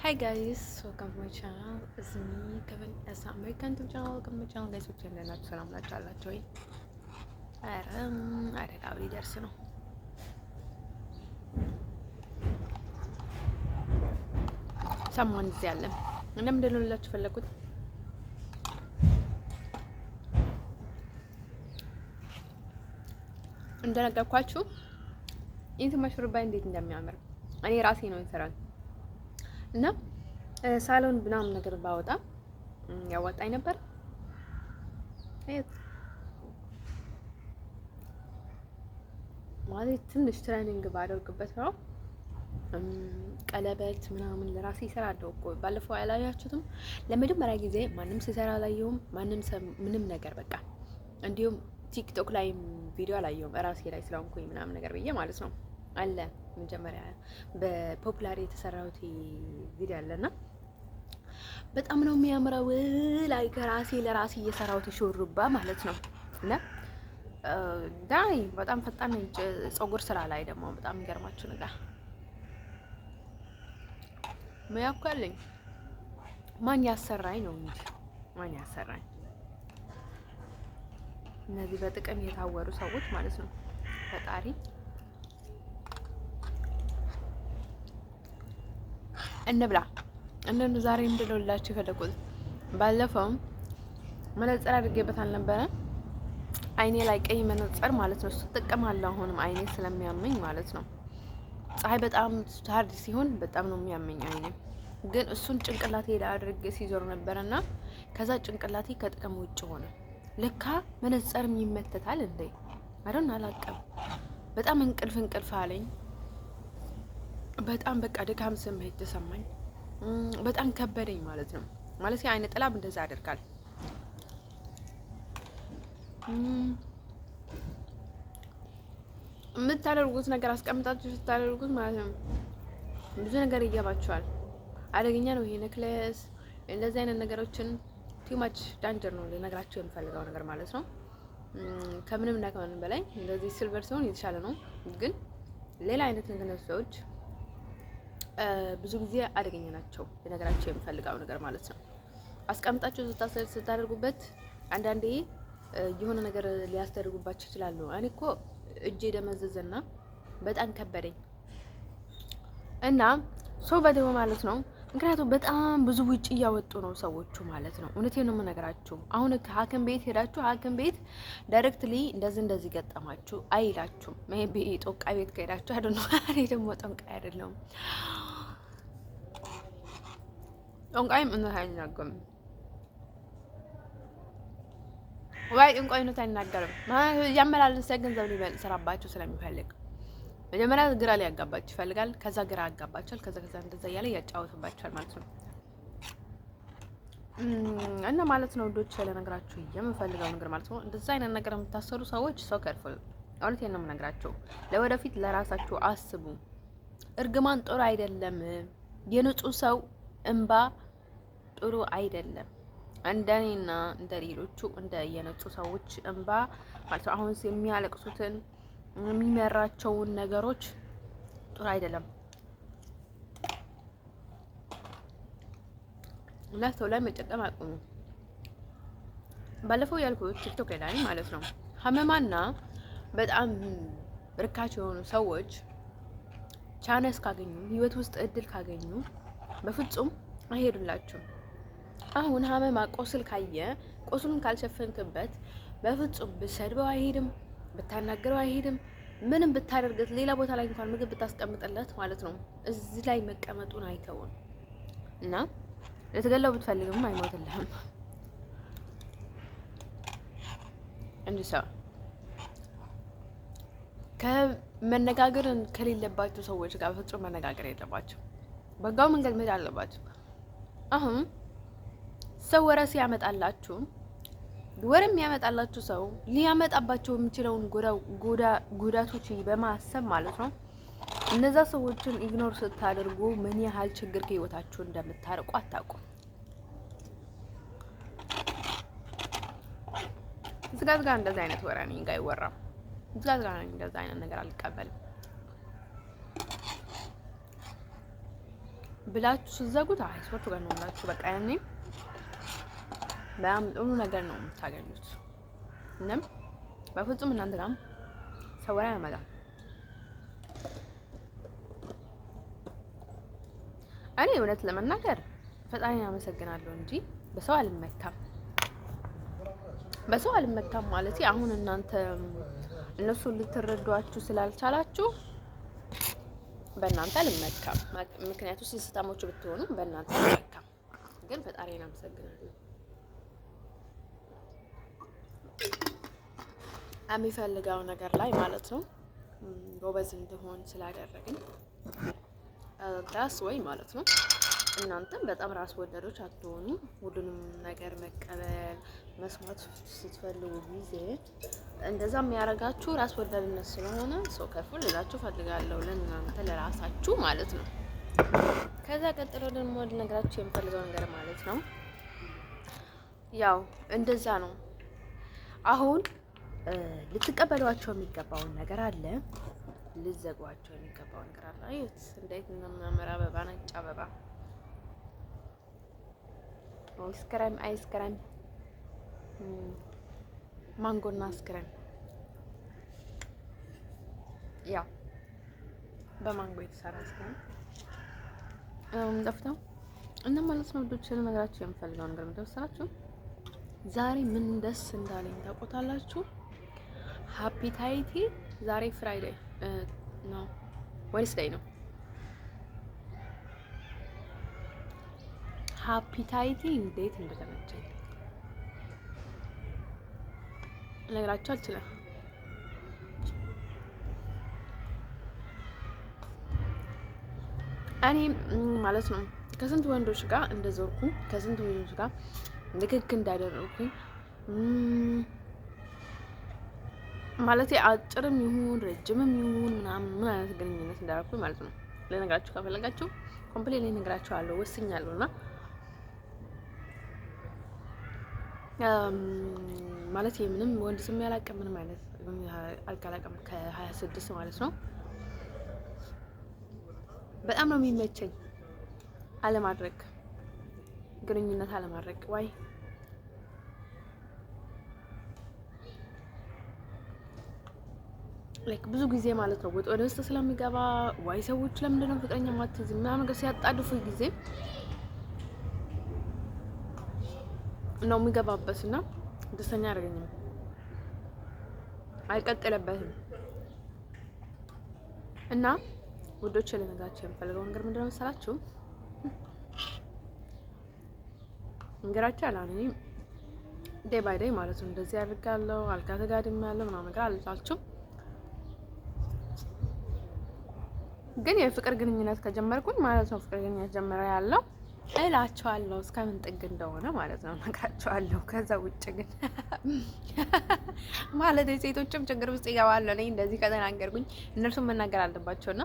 Hi guys, welcome to my channel. It's me, Kevin S. American YouTube channel. Welcome to my channel guys. ውጭ እንደናችሁ ሰላም ናችሁ አላችሁ ወይ? አደጋው ሊደርስ ነው። ሰሞን እዚህ ያለ እንደምንድን ነው ልላችሁ ፈለኩት። እንደነገርኳችሁ ኢንቲማ ሹሩባ እንዴት እንደሚያምር እኔ ራሴ ነው እንሰራል እና ሳሎን ምናምን ነገር ባወጣ ያወጣኝ ነበር። ማለት ትንሽ ትሬኒንግ ባደርግበት ነው። ቀለበት ምናምን ለራሴ እሰራለሁ እኮ ባለፈው ያላያችሁትም። ለመጀመሪያ ጊዜ ማንም ሲሰራ አላየሁም። ምንም ነገር በቃ እንዲሁም ቲክቶክ ላይ ቪዲዮ አላየሁም። ራሴ ላይ ስለሆንኩኝ ምናምን ነገር ብዬ ማለት ነው አለ መጀመሪያ በፖፑላር የተሰራው ቪዲዮ አለና በጣም ነው የሚያምረው። ላይ ከራሴ ለራሴ እየሰራሁት ሹሩባ ማለት ነው። እና ዳይ በጣም ፈጣን ፀጉር ስራ ላይ ደግሞ በጣም የሚገርማችሁ ነገር ማያውቃለኝ ማን ያሰራኝ ነው እንጂ ማን ያሰራኝ። እነዚህ በጥቅም የታወሩ ሰዎች ማለት ነው። ፈጣሪ እንብላ እንደነ ዛሬ እንደለላችሁ ፈለኩት። ባለፈው መነጽር አድርጌበት አልነበረ አይኔ ላይ ቀይ መነጽር ማለት ነው። ተጠቀማለሁ አሁንም አይኔ ስለሚያመኝ ማለት ነው። ፀሐይ በጣም ሃርድ ሲሆን በጣም ነው የሚያመኝ አይኔ። ግን እሱን ጭንቅላቴ ላይ አድርጌ ሲዞር ነበርና ከዛ ጭንቅላቴ ከጥቅም ውጭ ሆነ። ለካ መነጽርም ይመተታል እንዴ አይደል? አላቀም በጣም እንቅልፍ አለኝ። በጣም በቃ ድካም ስሜት ተሰማኝ። በጣም ከበደኝ ማለት ነው። ማለት አይነ ጥላብ እንደዛ ያደርጋል። የምታደርጉት ነገር አስቀምጣችሁ ስታደርጉት ማለት ነው ብዙ ነገር ይገባችኋል። አደገኛ ነው ይሄ ነክለስ። እንደዚህ አይነት ነገሮችን ቱ ማች ዳንጀር ነው ልነግራችሁ የምፈልገው ነገር ማለት ነው። ከምንም እና ከምንም በላይ እንደዚህ ሲልቨር ሲሆን የተሻለ ነው። ግን ሌላ አይነት ነገሮች ብዙ ጊዜ አደገኛ ናቸው ልነግራችሁ የምፈልገው ነገር ማለት ነው። አስቀምጣችሁ ስታደርጉበት አንዳንዴ የሆነ ነገር ሊያስደርጉባችሁ ይችላሉ። እኔ እኮ እጄ ደመዘዘና በጣም ከበደኝ እና ሰው በደው ማለት ነው። ምክንያቱም በጣም ብዙ ውጪ እያወጡ ነው ሰዎቹ ማለት ነው። እውነቴን ነው የምነግራችሁ። አሁን ሐኪም ቤት ሄዳችሁ ሐኪም ቤት ዳይሬክትሊ እንደዚህ ገጠማችሁ አይላችሁም። ሜቢ ጦቃ ቤት ከሄዳችሁ አይደል ነው። እኔ ደግሞ ጠንቋይ አይደለም። ጠንቋይም እውነት አይናገርም ወይ ጠንቋይነት አይናገርም። ያመላለሰ ገንዘብ ሊሰራባችሁ ስለሚፈልግ መጀመሪያ ግራ ሊያጋባችሁ ይፈልጋል። ከዛ ግራ ያጋባችኋል። ከዛ እንደዛ እያለ ያጫወትባችኋል ማለት ነው። እና ማለት ነው ዶች ለነገራችሁ የምፈልገው ነገር ማለት ነው እንደዛ አይነት ነገር የምታሰሩ ሰዎች ሰው ከርፉል። እውነቴን ነው የምነግራችሁ። ለወደፊት ለራሳችሁ አስቡ። እርግማን ጥሩ አይደለም። የንጹህ ሰው እንባ ጥሩ አይደለም። እንደኔና እንደ ሌሎቹ እንደ የንጹህ ሰዎች እንባ ማለት ነው። አሁን የሚያለቅሱትን የሚመራቸውን ነገሮች ጥሩ አይደለም። ለሰው ላይ መጨቀም አቁሙ። ባለፈው ያልኩት ቲክቶክ ላይ ማለት ነው ሀመማና በጣም ርካሽ የሆኑ ሰዎች ቻንስ ካገኙ ህይወት ውስጥ እድል ካገኙ በፍጹም አይሄዱላችሁም። አሁን ሀመማ ቆስል ካየ ቆስሉን ካልሸፈንክበት በፍጹም ብትሰድበው አይሄድም፣ ብታናገረው አይሄድም። ምንም ብታደርግት ሌላ ቦታ ላይ እንኳን ምግብ ብታስቀምጥለት ማለት ነው እዚህ ላይ መቀመጡን አይተውን እና ልትገለው ብትፈልግም አይሞትልህም። እንዴ ሰው ከመነጋገር ከሌለባቸው ሰዎች ጋር ፍጹም መነጋገር የለባቸው። በጋው መንገድ መሄድ አለባቸው። አሁን ሰው ወሬ ሲያመጣላችሁ ወሬም ያመጣላችሁ ሰው ሊያመጣባቸው የሚችለውን ጉዳቶች በማሰብ ማለት ነው እነዛ ሰዎችን ኢግኖር ስታደርጉ ምን ያህል ችግር ከህይወታችሁ እንደምታርቁ አታውቁም። ዝጋዝጋ እንደዛ አይነት ወሬ ነው እንጋይ ወራ ዝጋዝጋ እንደዛ አይነት ነገር አልቀበልም። ብላችሁ ስትዘጉት አይስወቱ ጋር ነው ብላችሁ በቃ ያኔ በጣም ጥሩ ነገር ነው የምታገኙት። እናም በፍጹም እናንተ ጋር ሰው ወሬ አይመጣም። እኔ እውነት ለመናገር ፈጣሪን አመሰግናለሁ እንጂ በሰው አልመካም። በሰው አልመካም ማለት አሁን እናንተ እነሱን ልትረዷቸው ስላልቻላችሁ በእናንተ አልመካም። ምክንያቱም ስስታሞቹ ብትሆኑ በእናንተ አልመካም። ግን ፈጣሪን አመሰግናለሁ የሚፈልገው ነገር ላይ ማለት ነው ጎበዝ እንድሆን ስላደረግኝ ራስ ወይ ማለት ነው። እናንተም በጣም ራስ ወዳዶች አትሆኑ። ሁሉንም ነገር መቀበል መስማት ስትፈልጉ ጊዜ እንደዛ የሚያደርጋችሁ ራስ ወዳድነት ስለሆነ ሰው ከፉል ልላችሁ ፈልጋለሁ ለእናንተ ለራሳችሁ ማለት ነው። ከዛ ቀጥሎ ደግሞ ልነግራችሁ የምፈልገው ነገር ማለት ነው ያው እንደዛ ነው። አሁን ልትቀበሏቸው የሚገባውን ነገር አለ፣ ልዘጓቸው የሚገባው ነገር አለ። አዩት እንዴት ነው የሚያምር አበባ፣ ነጭ አበባ፣ አይስክሬም ማንጎና አይስክሬም ያው በማንጎ የተሰራ አይስክሬም ጠፍተው እና ማለት ነው። ወዶች ልነግራችሁ የምፈልገው ነገር ምንድነው? ዛሬ ምን ደስ እንዳለኝ ታውቁታላችሁ? ሃፒታይቲ ዛሬ ፍራይዴይ ነው ዌንስዴይ ነው። ሃፒታይቲ እንዴት እንደተመቸኝ ልነግራችሁ አልችልም። እኔ ማለት ነው ከስንት ወንዶች ጋር እንደዞርኩ ከስንት ወንዶች ጋር ንክክ እንዳደረኩኝ ማለት አጭርም ይሁን ረጅምም ይሁን ምናምን ምን አይነት ግንኙነት እንዳደረኩኝ ማለት ነው ልነግራችሁ ከፈለጋችሁ ኮምፕሌት ልነግራችኋለሁ። ወስኛለሁና ማለት ምንም ወንድ ስም ያላቀም ምንም አይነት አልቃላቀም ከ26 ማለት ነው። በጣም ነው የሚመቸኝ አለማድረግ ግንኙነት አለማድረግ ዋይ ላይክ ብዙ ጊዜ ማለት ነው ወደ ውስጥ ስለሚገባ ዋይ ሰዎች ለምንድን ነው ፍቅረኛ ማትይዝ ምናምን ነገር ሲያጣድፉ ጊዜ ነው የሚገባበትና ደስተኛ አያደርገኝም፣ አይቀጥልበትም። እና ውዶች ልነግራችሁ የምፈልገው ነገር ምንድነው መሰላችሁ? እንገራችሁ አላኔ ዴይ ባይ ዴይ ማለት ነው እንደዚህ አድርጋለሁ አልጋ ተጋድሜያለሁ ምናምን ነገር አልላችሁ። ግን የፍቅር ግንኙነት ከጀመርኩኝ ማለት ነው ፍቅር ግንኙነት ጀመረ ያለው እላችኋለሁ እስከምን ጥግ እንደሆነ ማለት ነው ነግራችኋለሁ። ከዛ ውጭ ግን ማለት የሴቶችም ችግር ውስጥ ይገባሉ። እኔ እንደዚህ ከተናገርኩኝ እነርሱም መናገር አለባቸውና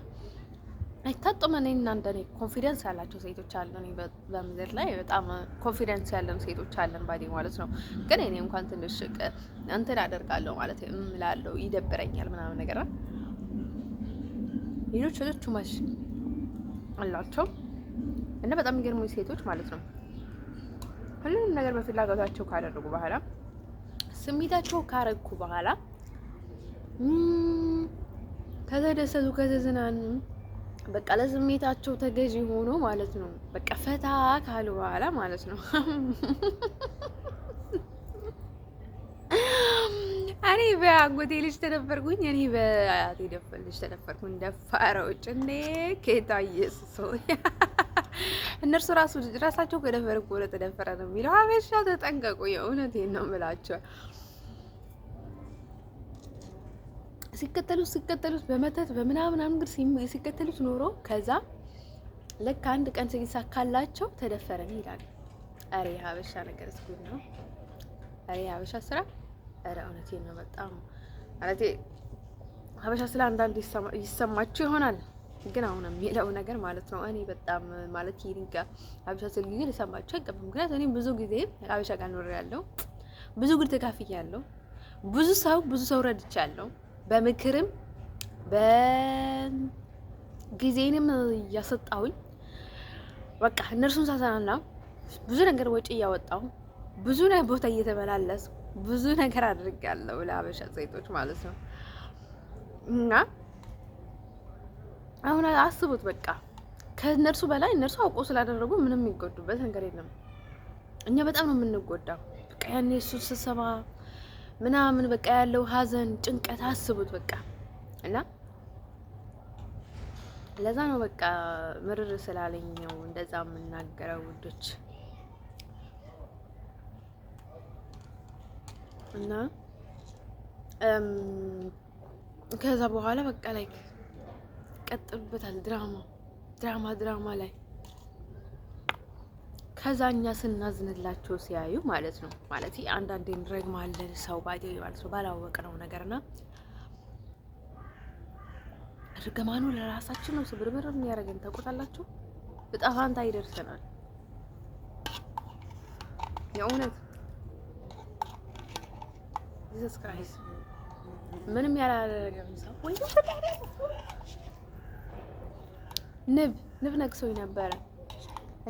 አይታጡም። እኔ እና እንደኔ ኮንፊደንስ ያላቸው ሴቶች አሉ። እኔ በምድር ላይ በጣም ኮንፊደንስ ያለን ሴቶች አለን ባዲ ማለት ነው። ግን እኔ እንኳን ትንሽ እንትን አደርጋለሁ ማለት እምላለሁ ይደብረኛል ምናምን ነገር ነው። ሌሎች ማሽ አላቸው እና በጣም የሚገርሙ ሴቶች ማለት ነው። ሁሉንም ነገር በፍላጎታቸው ካደረጉ በኋላ ስሜታቸው ካረኩ በኋላ ከተደሰቱ ከተዝናኑ በቃ ለስሜታቸው ተገዢ ሆኖ ማለት ነው። በቃ ፈታ ካሉ በኋላ ማለት ነው እኔ በአጎቴ ልጅ ተደፈርኩኝ። እኔ በአያቴ ልጅ ተደፈርኩኝ። ደፋሮች እንዴ ጌታ ኢየሱስ እነርሱ ራሳቸው ከደፈር እኮ ተደፈረ ነው የሚለው። ሀበሻ ተጠንቀቁ። የእውነቴን ነው የምላቸው። ሲከተሉት በመተት በምናምን ነገር ሲከተሉት ኖሮ ከዛ ልክ አንድ ቀን ሲሳካላቸው ተደፈረን ይላል። አሬ ሀበሻ ነገር እስኩኝ ነው። አሬ ሀበሻ ስራ አረ እውነቴን ነው በጣም ማለት ሀበሻ ስለ አንዳንድ ይሰማችሁ ይሆናል። ግን አሁን የሚለው ነገር ማለት ነው እኔ በጣም ማለት ይሪጋ ሀበሻ ስል ጊዜ ልሰማችሁ አይገባም። ምክንያቱም እኔ ብዙ ጊዜ ሀበሻ ጋር ኖሬያለሁ፣ ብዙ ጉድ ተካፍያለሁ፣ ብዙ ሰው ረድቻለሁ፣ በምክርም በጊዜንም እያሰጣሁኝ በቃ እነርሱን ሳሰናና ብዙ ነገር ወጪ እያወጣው ብዙ ቦታ እየተመላለስ ብዙ ነገር አድርጋለሁ ለሀበሻ ሴቶች ማለት ነው። እና አሁን አስቡት በቃ ከእነርሱ በላይ እነርሱ አውቆ ስላደረጉ ምንም የሚጎዱበት ነገር የለም። እኛ በጣም ነው የምንጎዳው። በቃ ያኔ እሱ ስሰማ ምናምን በቃ ያለው ሀዘን ጭንቀት አስቡት በቃ እና ለዛ ነው በቃ ምርር ስላለኝ ነው እንደዛ የምናገረው ውዶች። እና ከዛ በኋላ በቃ ላይ ቀጥልበታል ድራማ ላይ ከዛ እኛ ስናዝንላቸው ሲያዩ ማለት ነው ማለት አንዳንዴ እንረግማለን ሰው ባይደይ ማለት ነው ባላወቅነው ነገርና እርግማኑ ለራሳችን ነው ስብርብር የሚያደርገን ታውቁታላችሁ። በጣም ፋንታ ይደርሰናል የእውነት ኢየሱስ ክርስቶስ ምንም ያላደረገም ሰው ወይ ንብ ነክሶኝ ነበረ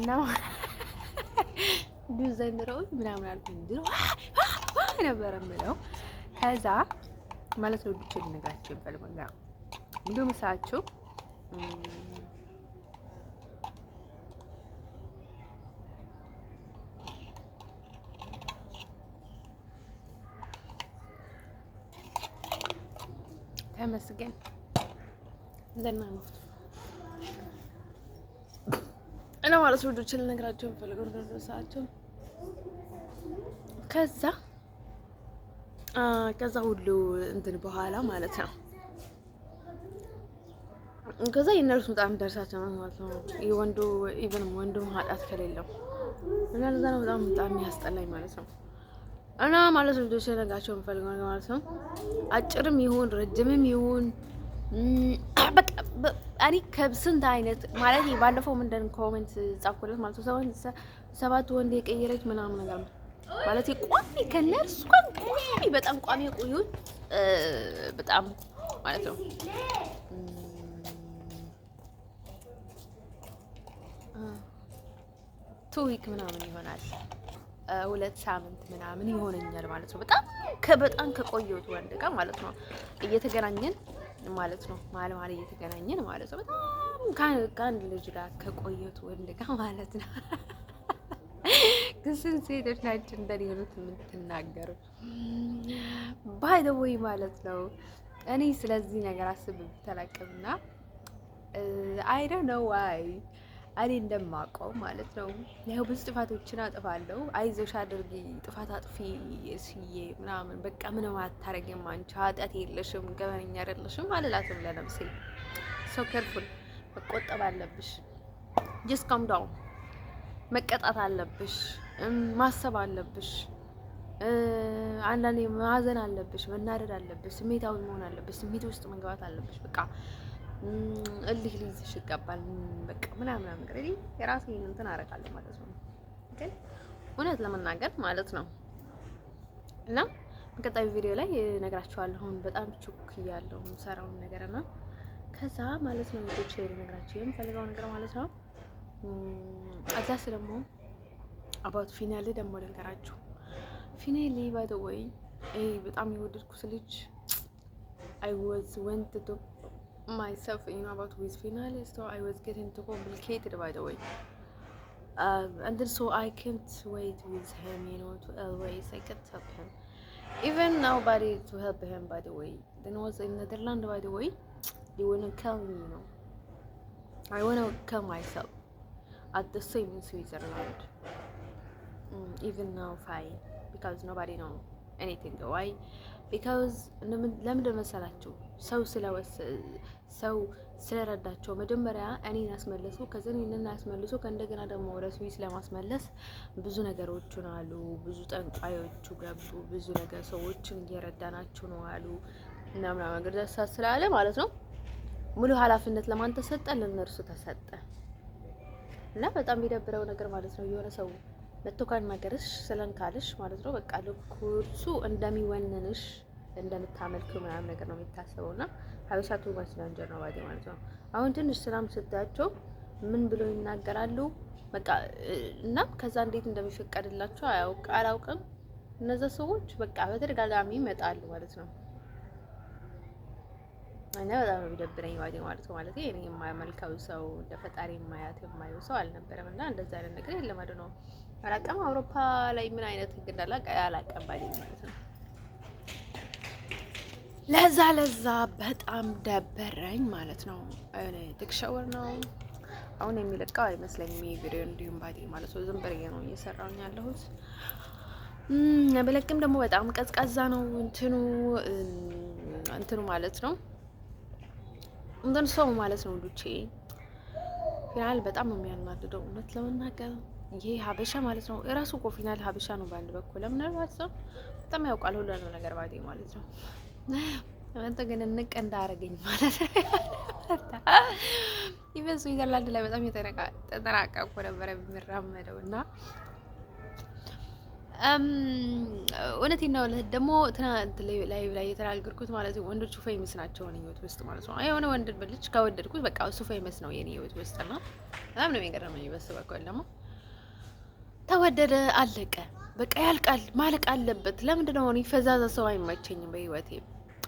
እና ዘንድሮ ምናምን አልኩኝ ድሮ ነበረ የምለው ከዛ ማለት ነው ብቻ ልነግራችሁ እንፈልጋለን እንደውም እሳቸው ተመስገን ለማለት እና ማለት ነው ልጆችን ልነግራቸው እንፈልገው እንደሰዓቸው ከዛ ሁሉ እንትን በኋላ ማለት ነው ከዛ የነርሱ በጣም ደርሳቸው ማለት ነው የወንዱ ኢቭንም ወንዱ ኃጢአት ከሌለው እና ለዛ ነው በጣም ያስጠላኝ ማለት ነው። እና ማለት ልጆች ልነግራቸው እንፈልገው ማለት ነው አጭርም ይሁን ረጅምም ይሁን በቃ እኔ ከስንት አይነት ማለት ባለፈው ምንድን ኮሜንት ጻፍኩለት ማለት ነው 7 ወንድ የቀየረች ምናምን ነገር ማለት ቋሚ ከነርሱ ቋሚ በጣም ቋሚ የቆዩት በጣም ማለት ነው 2 ዊክ ምናምን ይሆናል 2 ሳምንት ምናምን ይሆነኛል ማለት ነው። በጣም ከቆየሁት ወንድ ጋር ማለት ነው እየተገናኘን ማለት ነው ማለት እየተገናኘን ማለት ነው በጣም ከአንድ ልጅ ጋር ከቆየሁት ወንድ ጋር ማለት ነው። ስንት ሴቶች ናቸው እንደኔ ሆኑት የምትናገሩ ባይ ዘ ወይ ማለት ነው። እኔ ስለዚህ ነገር አስብ ተላቀምና አይ ዶንት ኖ ዋይ እኔ እንደማውቀው ማለት ነው ያው ብዙ ጥፋቶችን አጥፋለሁ። አይዞሽ አድርጊ ጥፋት አጥፊ እስዬ ምናምን በቃ ምንም አታረጊም አንቺ ኃጢአት የለሽም ገበነኛ አይደለሽም አልላትም ለነፍሴ። ሶ ከርፉል መቆጠብ አለብሽ። ጀስት ካም ዳውን መቀጣት አለብሽ፣ ማሰብ አለብሽ፣ አንዳንዴ ማዘን አለብሽ፣ መናደድ አለብሽ፣ ስሜታዊ መሆን አለብሽ፣ ስሜት ውስጥ መግባት አለብሽ። በቃ እልህ ሊይዝሽ ይገባል። በቃ ምናምን ነገር እኔ የራሴን እንትን አደርጋለሁ ማለት ነው። ግን እውነት ለመናገር ማለት ነው እና በቀጣዩ ቪዲዮ ላይ እነግራችኋለሁ። አሁን በጣም ቹክ እያለሁ የምሰራውን ነገርና ከዛ ማለት ነው ልጆች ልነግራችሁ የምፈልገው ነገር ማለት ነው አዛስ ደግሞ አባቱ ፊናሊ ደግሞ ልንገራችሁ። ፊናሊ ባይ ዘ ወይ በጣም የወደድኩት ልጅ I was went to myself about with finale, so I was getting too complicated by the way, and then so I can't wait with him, to always I can't help him, even nobody to help him by the way. Then was in Netherlands by the way, they wanna kill me, I wanna kill myself at the same in Switzerland, even now fine because nobody know anything. Why? Because ለምን መሰላችሁ ሰው ስለረዳቸው መጀመሪያ እኔን አስመለሱ። ከዛ እኔን አስመልሶ ከእንደገና ደግሞ ወደ ስዊስ ለማስመለስ ብዙ ነገሮችን አሉ። ብዙ ጠንቋዮቹ ገቡ። ብዙ ነገር ሰዎችን እየረዳናቸው ነው አሉ እና ምናምን ነገር ደስ ስላለ ማለት ነው ሙሉ ኃላፊነት ለማን ተሰጠ? ለነርሱ ተሰጠ። እና በጣም የሚደብረው ነገር ማለት ነው የሆነ ሰው መጥቶ ካናገርሽ ስለንካልሽ ማለት ነው በቃ ለኩርሱ እንደሚወንንሽ እንደምታመልከው ምናምን ነገር ነው የሚታሰበውና ሀበሻቱ ማስላንጀር ነው ባዲ ማለት ነው። አሁን ትንሽ ሰላም ስታያቸው ምን ብለው ይናገራሉ? በቃ እና ከዛ እንዴት እንደሚፈቀድላቸው አላውቅም። እነዛ ሰዎች በቃ በተደጋጋሚ ይመጣሉ ማለት ነው። እና በጣም ነው የሚደብረኝ ማለት ነው። ማለት እኔ የማያመልከው ሰው እንደ ፈጣሪ የማየው ሰው አልነበረም። እና እንደዛ አይነት ነገር የለም ነው አላውቅም። አውሮፓ ላይ ምን አይነት ህግ እንዳለ አላውቅም ማለት ነው። ለዛ በጣም ደበረኝ ማለት ነው። እኔ ትክሸወር ነው አሁን የሚለቀው አይመስለኝም ይሄ ቪዲዮ እንዲሁም ባዲ ማለት ነው። ዝም ብዬ ነው እየሰራሁኝ ያለሁት። በለቅም ደግሞ በጣም ቀዝቃዛ ነው እንትኑ ማለት ነው። እንትን ሰው ማለት ነው ዱቼ ፊናል በጣም ነው የሚያናድደው እውነት ለመናገር ይሄ ሀበሻ ማለት ነው። የራሱ እኮ ፊናል ሀበሻ ነው በአንድ በኩል ለምናልባት ሰው በጣም ያውቃል ሁሉንም ነገር ባዲ ማለት ነው። አንተ ግን እንቅ እንዳረገኝ ማለት ነው። ይበሱ ይዘላል ላይ በጣም ተጠናቀቁ ነበረ የሚራመደው እና እውነቴን ነው። ደግሞ ትናንት ላይ የተናገርኩት ማለት ነው ወንዶቹ ፌመስ ናቸው የኔ ህይወት ውስጥ ማለት ነው። የሆነ ወንድ ልጅ ከወደድኩት በቃ እሱ ፌመስ ነው የኔ ህይወት ውስጥ እና በጣም ነው የሚገርመኝ። በስበቀል ደግሞ ተወደደ አለቀ በቃ ያልቃል ማለቅ አለበት። ለምንድን ነው እኔ ፈዛዛ ሰው አይመቸኝም በህይወቴ።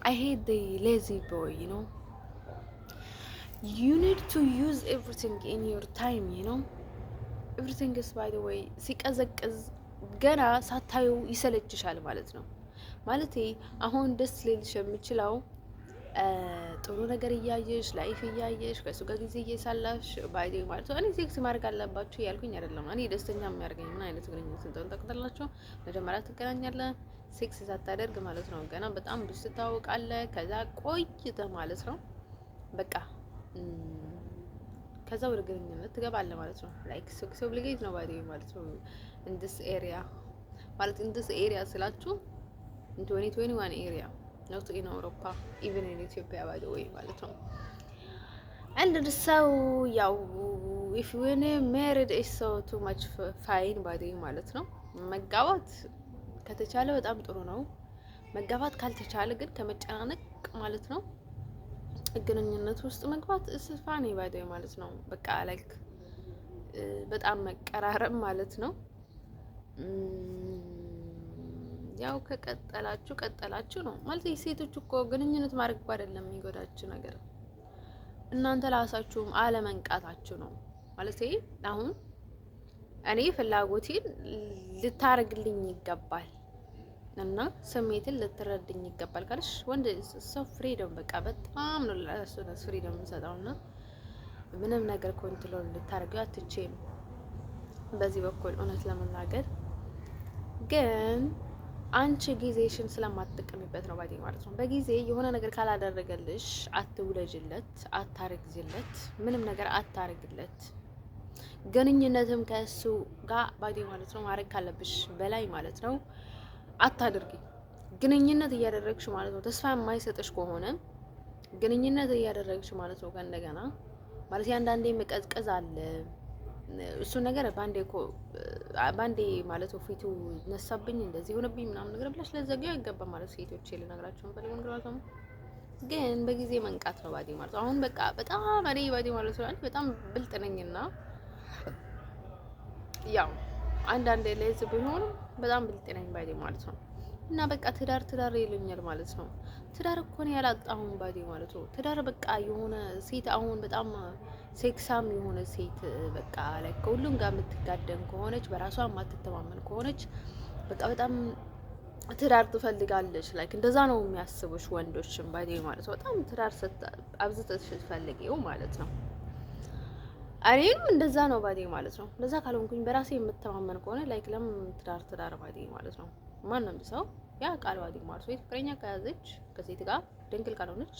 I hate the lazy boy, you know. You need to use everything in your time, you know. Everything is by the way ሲቀዘቅዝ ገና ሳታዩ ይሰለችሻል ማለት ነው። ማለቴ አሁን ደስ ሊልሽ የምችለው ጥሩ ነገር እያየሽ ላይፍ እያየሽ ከሱ ጋር ጊዜ እየሳላሽ ባይዴ ማለት ነው። እኔ ሴክስ ማድረግ አለባችሁ ያልኩኝ አይደለም። እኔ ደስተኛ የሚያደርገኝ ምን አይነት ግንኙነት እንደሆነ ታውቃላችሁ። መጀመሪያ ትገናኛለህ ሴክስ ሳታደርግ ማለት ነው። ገና በጣም ብዙ ትታወቃለህ። ከዛ ቆይተህ ማለት ነው በቃ ከዛ ወደ ግንኙነት ትገባለህ ማለት ነው። ላይክ ሴክስ ኦብሊጌት ነው ባይዴ ማለት ነው። in this area ማለት in this area ስላችሁ in 2021 area not in Europa even in Ethiopia by the way ማለት ነው። and so ያው if you wanna married is so too much fine by the way ማለት ነው። መጋባት ከተቻለ በጣም ጥሩ ነው። መጋባት ካልተቻለ ግን ከመጨናነቅ ማለት ነው ግንኙነት ውስጥ መግባት እስፋኔ ባይ the way ማለት ነው። በቃ ላይክ በጣም መቀራረብ ማለት ነው። ያው ቀጠላችሁ ነው ማለት ሴቶች እኮ ግንኙነት ማድረግ አይደለም የሚጎዳችሁ ነገር እናንተ ራሳችሁም አለመንቃታችሁ ነው ማለት አሁን እኔ ፍላጎቴን ልታረግልኝ ይገባል እና ስሜትን ልትረድኝ ይገባል ካልሽ ወንድ ሰው ፍሪደም በቃ በጣም ነው ለራሱ ፍሪደም የምሰጠውና ምንም ነገር ኮንትሮል ልታረጋው አትችይም። በዚህ በኩል እውነት ለመናገር ግን አንቺ ጊዜሽን ስለማትጠቀሚበት ነው ባዲ ማለት ነው። በጊዜ የሆነ ነገር ካላደረገልሽ አትውለጅለት፣ አታረግዝለት፣ ምንም ነገር አታረግለት። ግንኙነትም ከሱ ጋር ባዲ ማለት ነው ማድረግ ካለብሽ በላይ ማለት ነው አታድርጊ። ግንኙነት እያደረግሽ ማለት ነው ተስፋ የማይሰጥሽ ከሆነ ግንኙነት እያደረግሽ ማለት ነው ከእንደገና ማለት አንዳንዴ መቀዝቀዝ አለ። እሱ ነገር ባንዴ ማለት ነው ፊቱ ነሳብኝ እንደዚህ ሆነብኝ ምናምን ነገር ብለሽ ለዘጋው ይገባ ማለት ሴቶች ልነግራችሁ ፈልገው ነገር ማለት ነው። ግን በጊዜ መንቃት ነው ባዲ ማለት ነው። አሁን በቃ በጣም እኔ ባዲ ማለት ነው በጣም ብልጥ ነኝና ያው አንዳንዴ ለዚህ ቢሆን በጣም ብልጥ ነኝ ባዲ ማለት ነው። እና በቃ ትዳር ይሉኛል ማለት ነው። ትዳር እኮ ነው ያላጣሁን ባዲ ማለት ነው። ትዳር በቃ የሆነ ሴት አሁን በጣም ሴክሳም የሆነ ሴት በቃ ላይ ከሁሉም ጋር የምትጋደም ከሆነች በራሷ የማትተማመን ከሆነች በቃ በጣም ትዳር ትፈልጋለች። ላይክ እንደዛ ነው የሚያስቡሽ ወንዶችም ባዲ ማለት ነው። በጣም ትዳር አብዝተሽ ስትፈልጊው ማለት ነው። እኔም እንደዛ ነው ባዲ ማለት ነው። እንደዛ ካልሆንኩኝ በራሴ የምተማመን ከሆነ ላይክ ለምን ትዳር ባዲ ማለት ነው። ማንም ሰው ያ ቃል ባዲ ማለት ነው። ፍቅረኛ ከያዘች ከሴት ጋር ድንግል ካልሆነች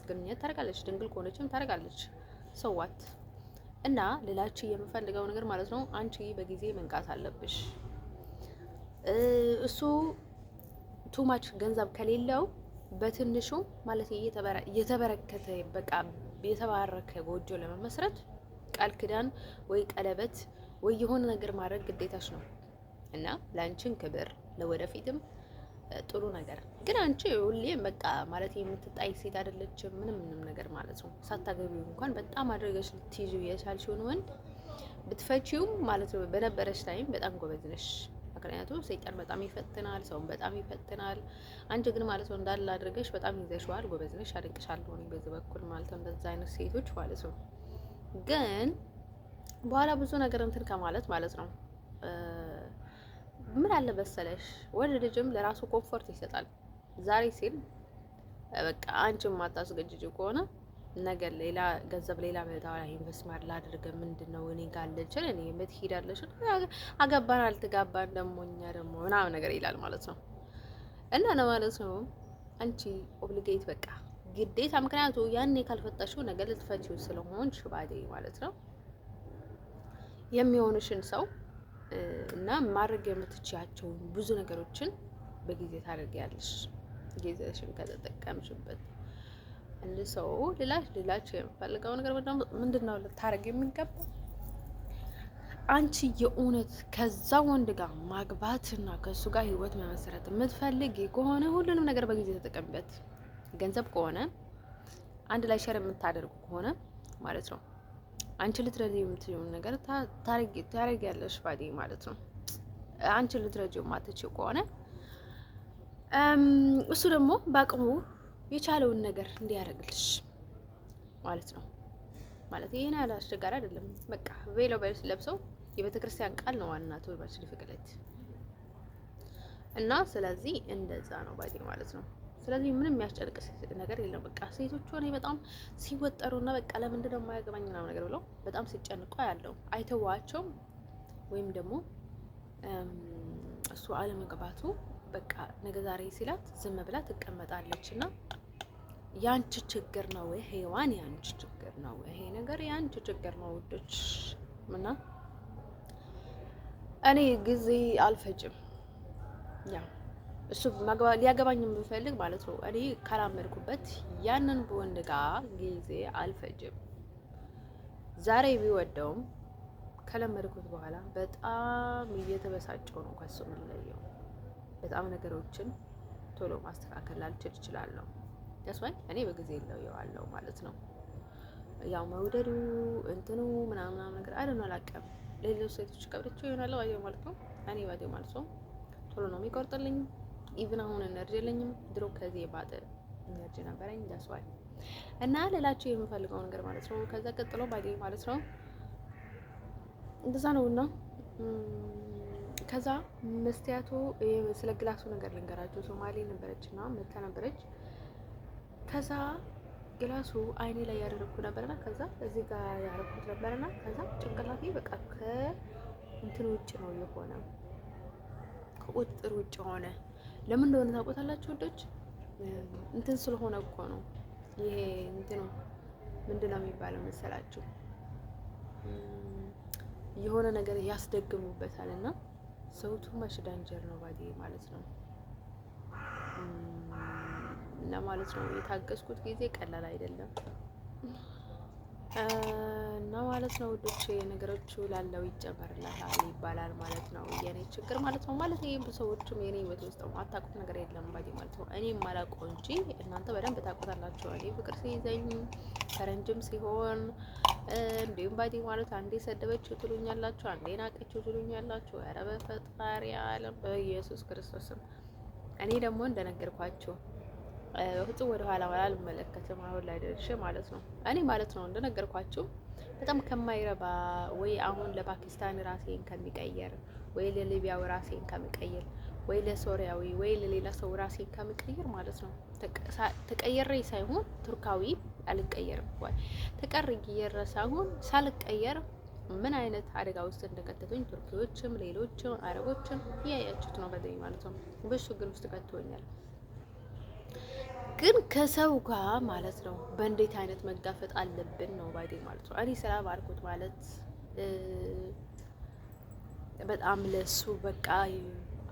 ግንኙነት ታደርጋለች፣ ድንግል ከሆነችም ታደርጋለች። ሰዋት እና ሌላችሁ የምፈልገው ነገር ማለት ነው አንቺ በጊዜ መንቃት አለብሽ። እሱ ቱማች ገንዘብ ከሌለው በትንሹ ማለት የተበረከተ በቃ የተባረከ ጎጆ ለመመስረት ቃል ኪዳን ወይ ቀለበት ወይ የሆነ ነገር ማድረግ ግዴታሽ ነው እና ለአንቺን ክብር ለወደፊትም ጥሩ ነገር ግን አንቺ ሁሌም በቃ ማለት የምትጣይ ሴት አይደለችም። ምንም ነገር ማለት ነው ሳታገቢው እንኳን በጣም አድርገሽ ልትይዙ የቻልሽውን ወንድ ብትፈቺውም ማለት ነው በነበረሽ ታይም በጣም ጎበዝ ነሽ። ምክንያቱም ሰይጣን በጣም ይፈትናል፣ ሰውን በጣም ይፈትናል። አንቺ ግን ማለት ነው እንዳለ አድርገሽ በጣም ይዘሽዋል። ጎበዝ ነሽ፣ አደንቅሻለሁ እኔ በዚህ በኩል ማለት ነው። እንደዛ አይነት ሴቶች ማለት ነው። ግን በኋላ ብዙ ነገር እንትን ከማለት ማለት ነው ምን አለ በሰለሽ ወንድ ልጅም ለራሱ ኮምፎርት ይሰጣል። ዛሬ ሲል በቃ አንቺም ማታስገጅጅ ከሆነ ነገር ሌላ ገንዘብ ሌላ ቦታ ላይ ኢንቨስትመንት ላድርግ ምንድነው እኔ ጋር አለችን እኔ የምትሄዳለሽ አገባን አልተጋባን ደግሞ እኛ ደግሞ ምናምን ነገር ይላል ማለት ነው። እና ነው ማለት ነው አንቺ ኦብሊጌት በቃ ግዴታ፣ ምክንያቱ ያኔ ካልፈታሽው ነገር ልትፈቺው ስለሆንሽ ባዴ ማለት ነው የሚሆንሽን ሰው እና ማድረግ የምትችያቸው ብዙ ነገሮችን በጊዜ ታደርጊያለሽ። ጊዜሽን ከተጠቀምሽበት እንደ ሰው ሌላችሁ የምፈልገው ነገር ምንድነው ልታረግ የሚገባው አንቺ የእውነት ከዛ ወንድ ጋር ማግባትና ከሱ ጋር ህይወት መመስረት የምትፈልጊ ከሆነ ሁሉንም ነገር በጊዜ ተጠቀምበት። ገንዘብ ከሆነ አንድ ላይ ሸር የምታደርጉ ከሆነ ማለት ነው አንቺ ልትረጂ የምትችይውን ነገር ታረጊያለሽ ባዲ ማለት ነው። አንቺ ልትረጂ የማትችይው ከሆነ እሱ ደግሞ በአቅሙ የቻለውን ነገር እንዲያደርግልሽ ማለት ነው። ማለት ይሄን ያለ አስቸጋሪ አይደለም። በቃ ቬሎ በልስ ለብሰው የቤተ ክርስቲያን ቃል ነው ዋና ተወባች ልፍቅለት እና ስለዚህ እንደዛ ነው ባዲ ማለት ነው። ስለዚህ ምንም የሚያስጨንቅ ነገር የለም። በቃ ሴቶቹ እኔ በጣም ሲወጠሩና በቃ ለምንድን ነው የማያገባኝ ምናምን ነገር ብለው በጣም ሲጨንቁ ያለው አይተዋቸው ወይም ደግሞ እሱ አለመግባቱ በቃ ነገ ዛሬ ሲላት ዝም ብላ ትቀመጣለች እና ያንቺ ችግር ነው ሄዋን፣ ያንቺ ችግር ነው ይሄ ነገር፣ ያንቺ ችግር ነው ውዶች። እና እኔ ጊዜ አልፈጅም ያ እሱ ሊያገባኝ የምፈልግ ማለት ነው እኔ ካላመድኩበት ያንን በወንድ ጋር ጊዜ አልፈጅም። ዛሬ ቢወደውም ከለመድኩት በኋላ በጣም እየተበሳጨው ነው ከሱ የምንለየው። በጣም ነገሮችን ቶሎ ማስተካከል ላልችል እችላለሁ። ያስዋይ እኔ በጊዜ እለየዋለሁ ማለት ነው። ያው መውደዱ እንትኑ ምናምን ነገር አይደለም አላውቅም። ሌሎች ሴቶች ቀብረቸው ይሆናል አይደል ማለት ነው። እኔ ባዴው ማለት ነው ቶሎ ነው የሚቆርጥልኝ። ኢቭን አሁን ኤነርጂ የለኝም። ድሮ ከዚህ የባጠ ኤነርጂ ነበረኝ። ያስዋይ እና ሌላችሁ የምፈልገው ነገር ማለት ነው። ከዛ ቀጥሎ ባዴው ማለት ነው እንደዛ ነውና ከዛ መስቲያቱ ስለ ግላሱ ነገር ልንገራችሁ። ሶማሌ ነበረችና መታ ነበረች። ከዛ ግላሱ አይኔ ላይ ያደረኩ ነበርና ከዛ እዚህ ጋር ያደረኩት ነበርና ከዛ ጭንቅላቴ በቃ ከእንትን ውጭ ነው የሆነ ከቁጥጥር ውጭ ሆነ። ለምን እንደሆነ ታውቁታላችሁ ወዶች? እንትን ስለሆነ እኮ ነው ይሄ እንትኑ ምንድነው የሚባለው መሰላችሁ? የሆነ ነገር ያስደግሙበታልና ሰውቱ ማሽ ዳንጀር ነው ባዲ ማለት ነው። እና ማለት ነው የታገስኩት ጊዜ ቀላል አይደለም እና ማለት ነው ውዶች ነገሮቹ ላለው ይጨመርላታል ይባላል ማለት ነው። የኔ ችግር ማለት ነው ማለት ይሄ ሰዎችም የኔ ህይወት ውስጥ አታውቁት ነገር የለም ባዲ ማለት ነው። እኔ ማላውቀው እንጂ እናንተ በደንብ ታውቁታላችሁ። እኔ ፍቅር ሲይዘኝ ፈረንጅም ሲሆን እንዲሁም ባዲ ማለት አንዴ ሰደበችው ትሉኛላችሁ፣ አንዴ ናቀችው ትሉኛላችሁ። ኧረ በፈጣሪ ዓለም በኢየሱስ ክርስቶስም እኔ ደግሞ እንደነገርኳችሁ በፍጹም ወደ ኋላ አልመለከትም። አሁን ላይ ደርሼ ማለት ነው እኔ ማለት ነው እንደነገርኳችሁ በጣም ከማይረባ ወይ አሁን ለፓኪስታን ራሴን ከሚቀየር ወይ ለሊቢያው ራሴን ከሚቀየር ወይ ለሶሪያዊ ወይ ለሌላ ሰው ራሴን ከሚቀየር ማለት ነው ተቀየረ ሳይሆን ቱርካዊ አልቀየርም ወይ ተቀርየረ ሳይሆን ሳልቀየር ምን አይነት አደጋ ውስጥ እንደከተቱኝ ቱርኪዎችም ሌሎችም አረቦችም ያያችሁት ነው በደይ ማለት ነው። በሽግር ውስጥ ከተውኛል። ግን ከሰው ጋር ማለት ነው በእንዴት አይነት መጋፈጥ አለብን ነው ባይዴ ማለት ነው። እኔ ስራ ባልኩት ማለት በጣም ለሱ በቃ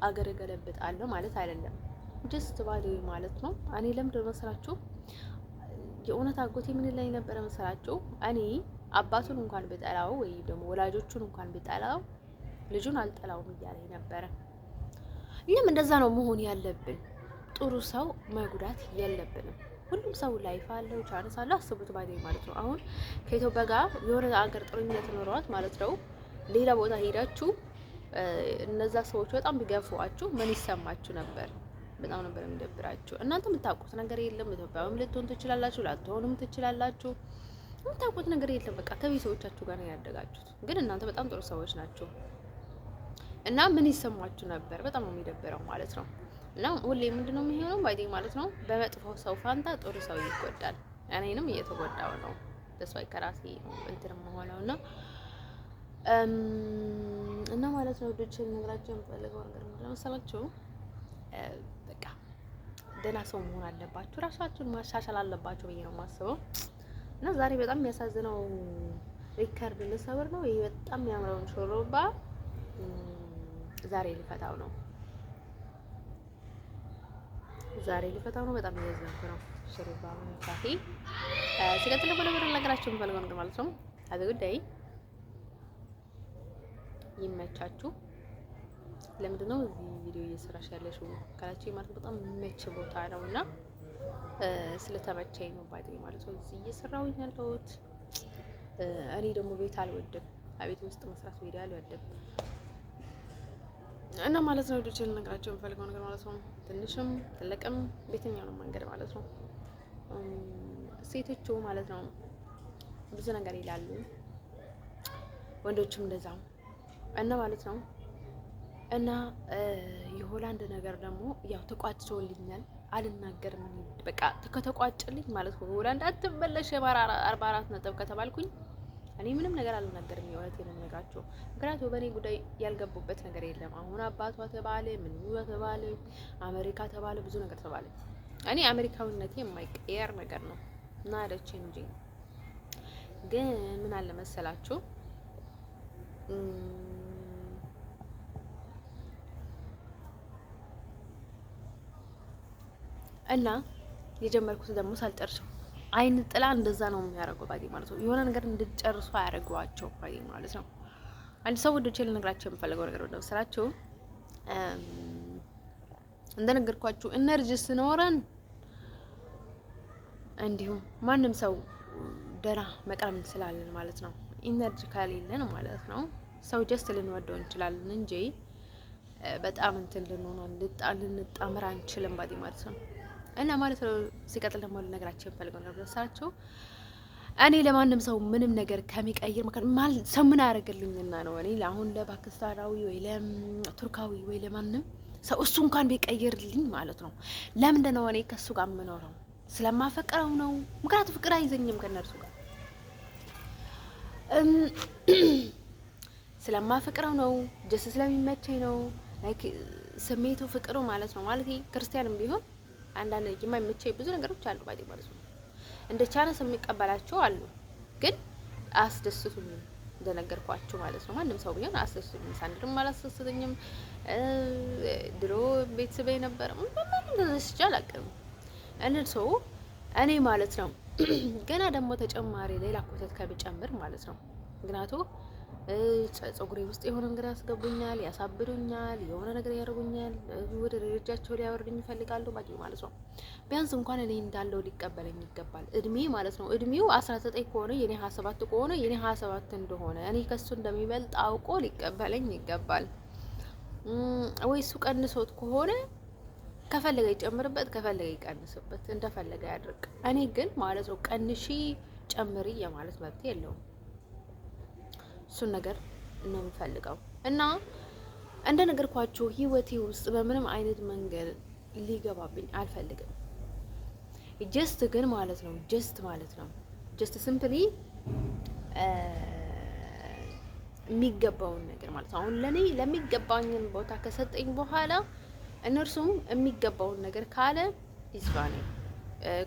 አገር ገለብጣለሁ ማለት አይደለም። ጀስት ባይዴ ማለት ነው። እኔ ለምንድን መሰላችሁ የእውነት አጎቴ ምን ላይ ነበር መሰላችሁ? እኔ አባቱን እንኳን ብጠላው ወይ ደግሞ ወላጆቹን እንኳን ብጠላው ልጁን አልጠላውም እያለኝ ነበረ። እኛም እንደዛ ነው መሆን ያለብን። ጥሩ ሰው መጉዳት የለብንም። ሁሉም ሰው ላይፍ አለው፣ ቻንስ አለው። አስቡት ባይ ማለት ነው። አሁን ከኢትዮጵያ ጋር የሆነ ሀገር ጥሩነት ኖሯት ማለት ነው ሌላ ቦታ ሄዳችሁ እነዛ ሰዎች በጣም ቢገፉአችሁ ምን ይሰማችሁ ነበር? በጣም ነበር የሚደብራችሁ። እናንተ የምታውቁት ነገር የለም። ኢትዮጵያውም ልትሆኑ ትችላላችሁ፣ ላትሆኑም ትችላላችሁ። የምታውቁት ነገር የለም። በቃ ከቤተሰቦቻችሁ ጋር ነው ያደጋችሁት። ግን እናንተ በጣም ጥሩ ሰዎች ናቸው እና ምን ይሰማችሁ ነበር? በጣም ነው የሚደብረው ማለት ነው። እና ሁሌ ምንድነው የሚሆነው ባይዴ ማለት ነው በመጥፎ ሰው ፋንታ ጥሩ ሰው ይጎዳል። እኔንም እየተጎዳው ነው ተስፋይ ከራሴ እንትን መሆነው እና ማለት ነው ወዶች ነግራችሁ የምፈልገው ነገር ምንድነው መሰላችሁ? በቃ ደህና ሰው መሆን አለባችሁ፣ ራሳችሁን ማሻሻል አለባችሁ ብዬ ነው የማስበው። እና ዛሬ በጣም የሚያሳዝነው ሪከርድ ልሰብር ነው። ይሄ በጣም የሚያምረውን ሾርባ ዛሬ ልፈታው ነው። በጣም እየዘንኩ ነው ሾርባ መፍታቴ። ሲቀጥል ደግሞ ነገራችሁ የምፈልገው ነገር ማለት ነው አዘ ጉዳይ ይመቻችሁ። ለምንድን ነው እዚህ ቪዲዮ እየሰራሽ ያለሽው ካላችሁ ማለት በጣም የሚመች ቦታ ነውና ስለተመቸኝ ነው ባይደኝ ማለት ነው እዚህ እየሰራሁኝ ያለሁት። እኔ ደግሞ ቤት አልወድም፣ ቤት ውስጥ መስራት ቪዲዮ አልወድም እና ማለት ነው ልጅ ልነግራችሁ የምፈልገው ነገር ማለት ነው ትንሽም ትልቅም ቤተኛው ነው መንገድ ማለት ነው ሴቶቹ ማለት ነው ብዙ ነገር ይላሉ፣ ወንዶችም እንደዛው እና ማለት ነው እና የሆላንድ ነገር ደግሞ ያው ተቋጭቶልኛል። አልናገርም በቃ ከተቋጨልኝ ማለት ነው ሆላንድ አትመለሽ 44 ነጥብ ከተባልኩኝ እኔ ምንም ነገር አልናገርም። የእውነቴን ነው የምነግራቸው። ምክንያቱም በእኔ ጉዳይ ያልገቡበት ነገር የለም። አሁን አባቷ ተባለ፣ ምን ተባለ፣ አሜሪካ ተባለ፣ ብዙ ነገር ተባለ። እኔ አሜሪካዊነቴ የማይቀየር ነገር ነው እና አለች እንጂ ግን ምን አለ መሰላችሁ እና የጀመርኩት ደግሞ ሳልጨርሰው አይን ጥላ እንደዛ ነው የሚያደርገው ባዲ ማለት ነው። የሆነ ነገር እንድጨርሱ አያደርጓቸው ባዲ ማለት ነው። አንድ ሰው ወዶቼ ልነግራቸው የምፈልገው ነገር ወደ ስራቸው እንደነገርኳችሁ ኢነርጂ ስኖረን እንዲሁም ማንም ሰው ደህና መቅረብ እንችላለን ማለት ነው። ኢነርጂ ከሌለን ማለት ነው ሰው ጀስት ልንወደው እንችላለን እንጂ በጣም እንትን ልንጣመር አንችልም ባዲ ማለት ነው። እና ማለት ነው ሲቀጥል ደግሞ ልነግራችሁ የምፈልገው ነገር ሰራቸው እኔ ለማንም ሰው ምንም ነገር ከሚቀይር ማለት ሰው ምን ያደርግልኝና ነው እኔ አሁን ለፓኪስታናዊ ወይ ለቱርካዊ ወይ ለማንም ሰው እሱ እንኳን ቢቀይርልኝ ማለት ነው ለምንድን ነው እኔ ከሱ ጋር የምኖረው? ስለማፈቅረው ነው። ምክንያቱም ፍቅር አይዘኝም ከነርሱ ጋር ስለማፈቅረው ነው። ጀስ ስለሚመቸኝ ነው። ላይክ ስሜቱ ፍቅሩ ማለት ነው ማለት ክርስቲያንም ቢሆን አንዳንድ የማይመቸኝ ብዙ ነገሮች አሉ ባዲ ማለት ነው። እንደ ቻንስ የሚቀበላቸው አሉ፣ ግን አስደስቱኝ እንደነገርኳችሁ ማለት ነው። ማንም ሰው ቢሆን አስደስቱኝ። ሳንድርም አላስደስተኝም። ድሮ ቤተሰቤ ነበር ምንም ተደስቼ አላውቅም። እነሱ እኔ ማለት ነው ገና ደግሞ ተጨማሪ ሌላ ኮተት ከብጨምር ማለት ነው ምክንያቱም ፀጉሬ ውስጥ የሆነ ነገር ያስገቡኛል፣ ያሳብዱኛል፣ የሆነ ነገር ያደርጉኛል፣ ወደ ደረጃቸው ሊያወርዱኝ ይፈልጋሉ ባቂ ማለት ነው። ቢያንስ እንኳን እኔ እንዳለው ሊቀበለኝ ይገባል። እድሜ ማለት ነው እድሜው 19 ከሆነ የኔ 27 ከሆነ የኔ 27 እንደሆነ እኔ ከሱ እንደሚበልጥ አውቆ ሊቀበለኝ ይገባል። ወይ እሱ ቀንሶት ከሆነ ከፈለገ ይጨምርበት፣ ከፈለገ ይቀንስበት፣ እንደፈለገ ያድርግ። እኔ ግን ማለት ነው ቀንሺ ጨምሪ የማለት መብት የለውም። እሱን ነገር ነው የምፈልገው እና እንደነገርኳችሁ ህይወቴ ውስጥ በምንም አይነት መንገድ ሊገባብኝ አልፈልግም። ጀስት ግን ማለት ነው ጀስት ሲምፕሊ የሚገባውን ነገር ማለት ነው አሁን ለኔ ለሚገባኝን ቦታ ከሰጠኝ በኋላ እነርሱም የሚገባውን ነገር ካለ ይስባኔ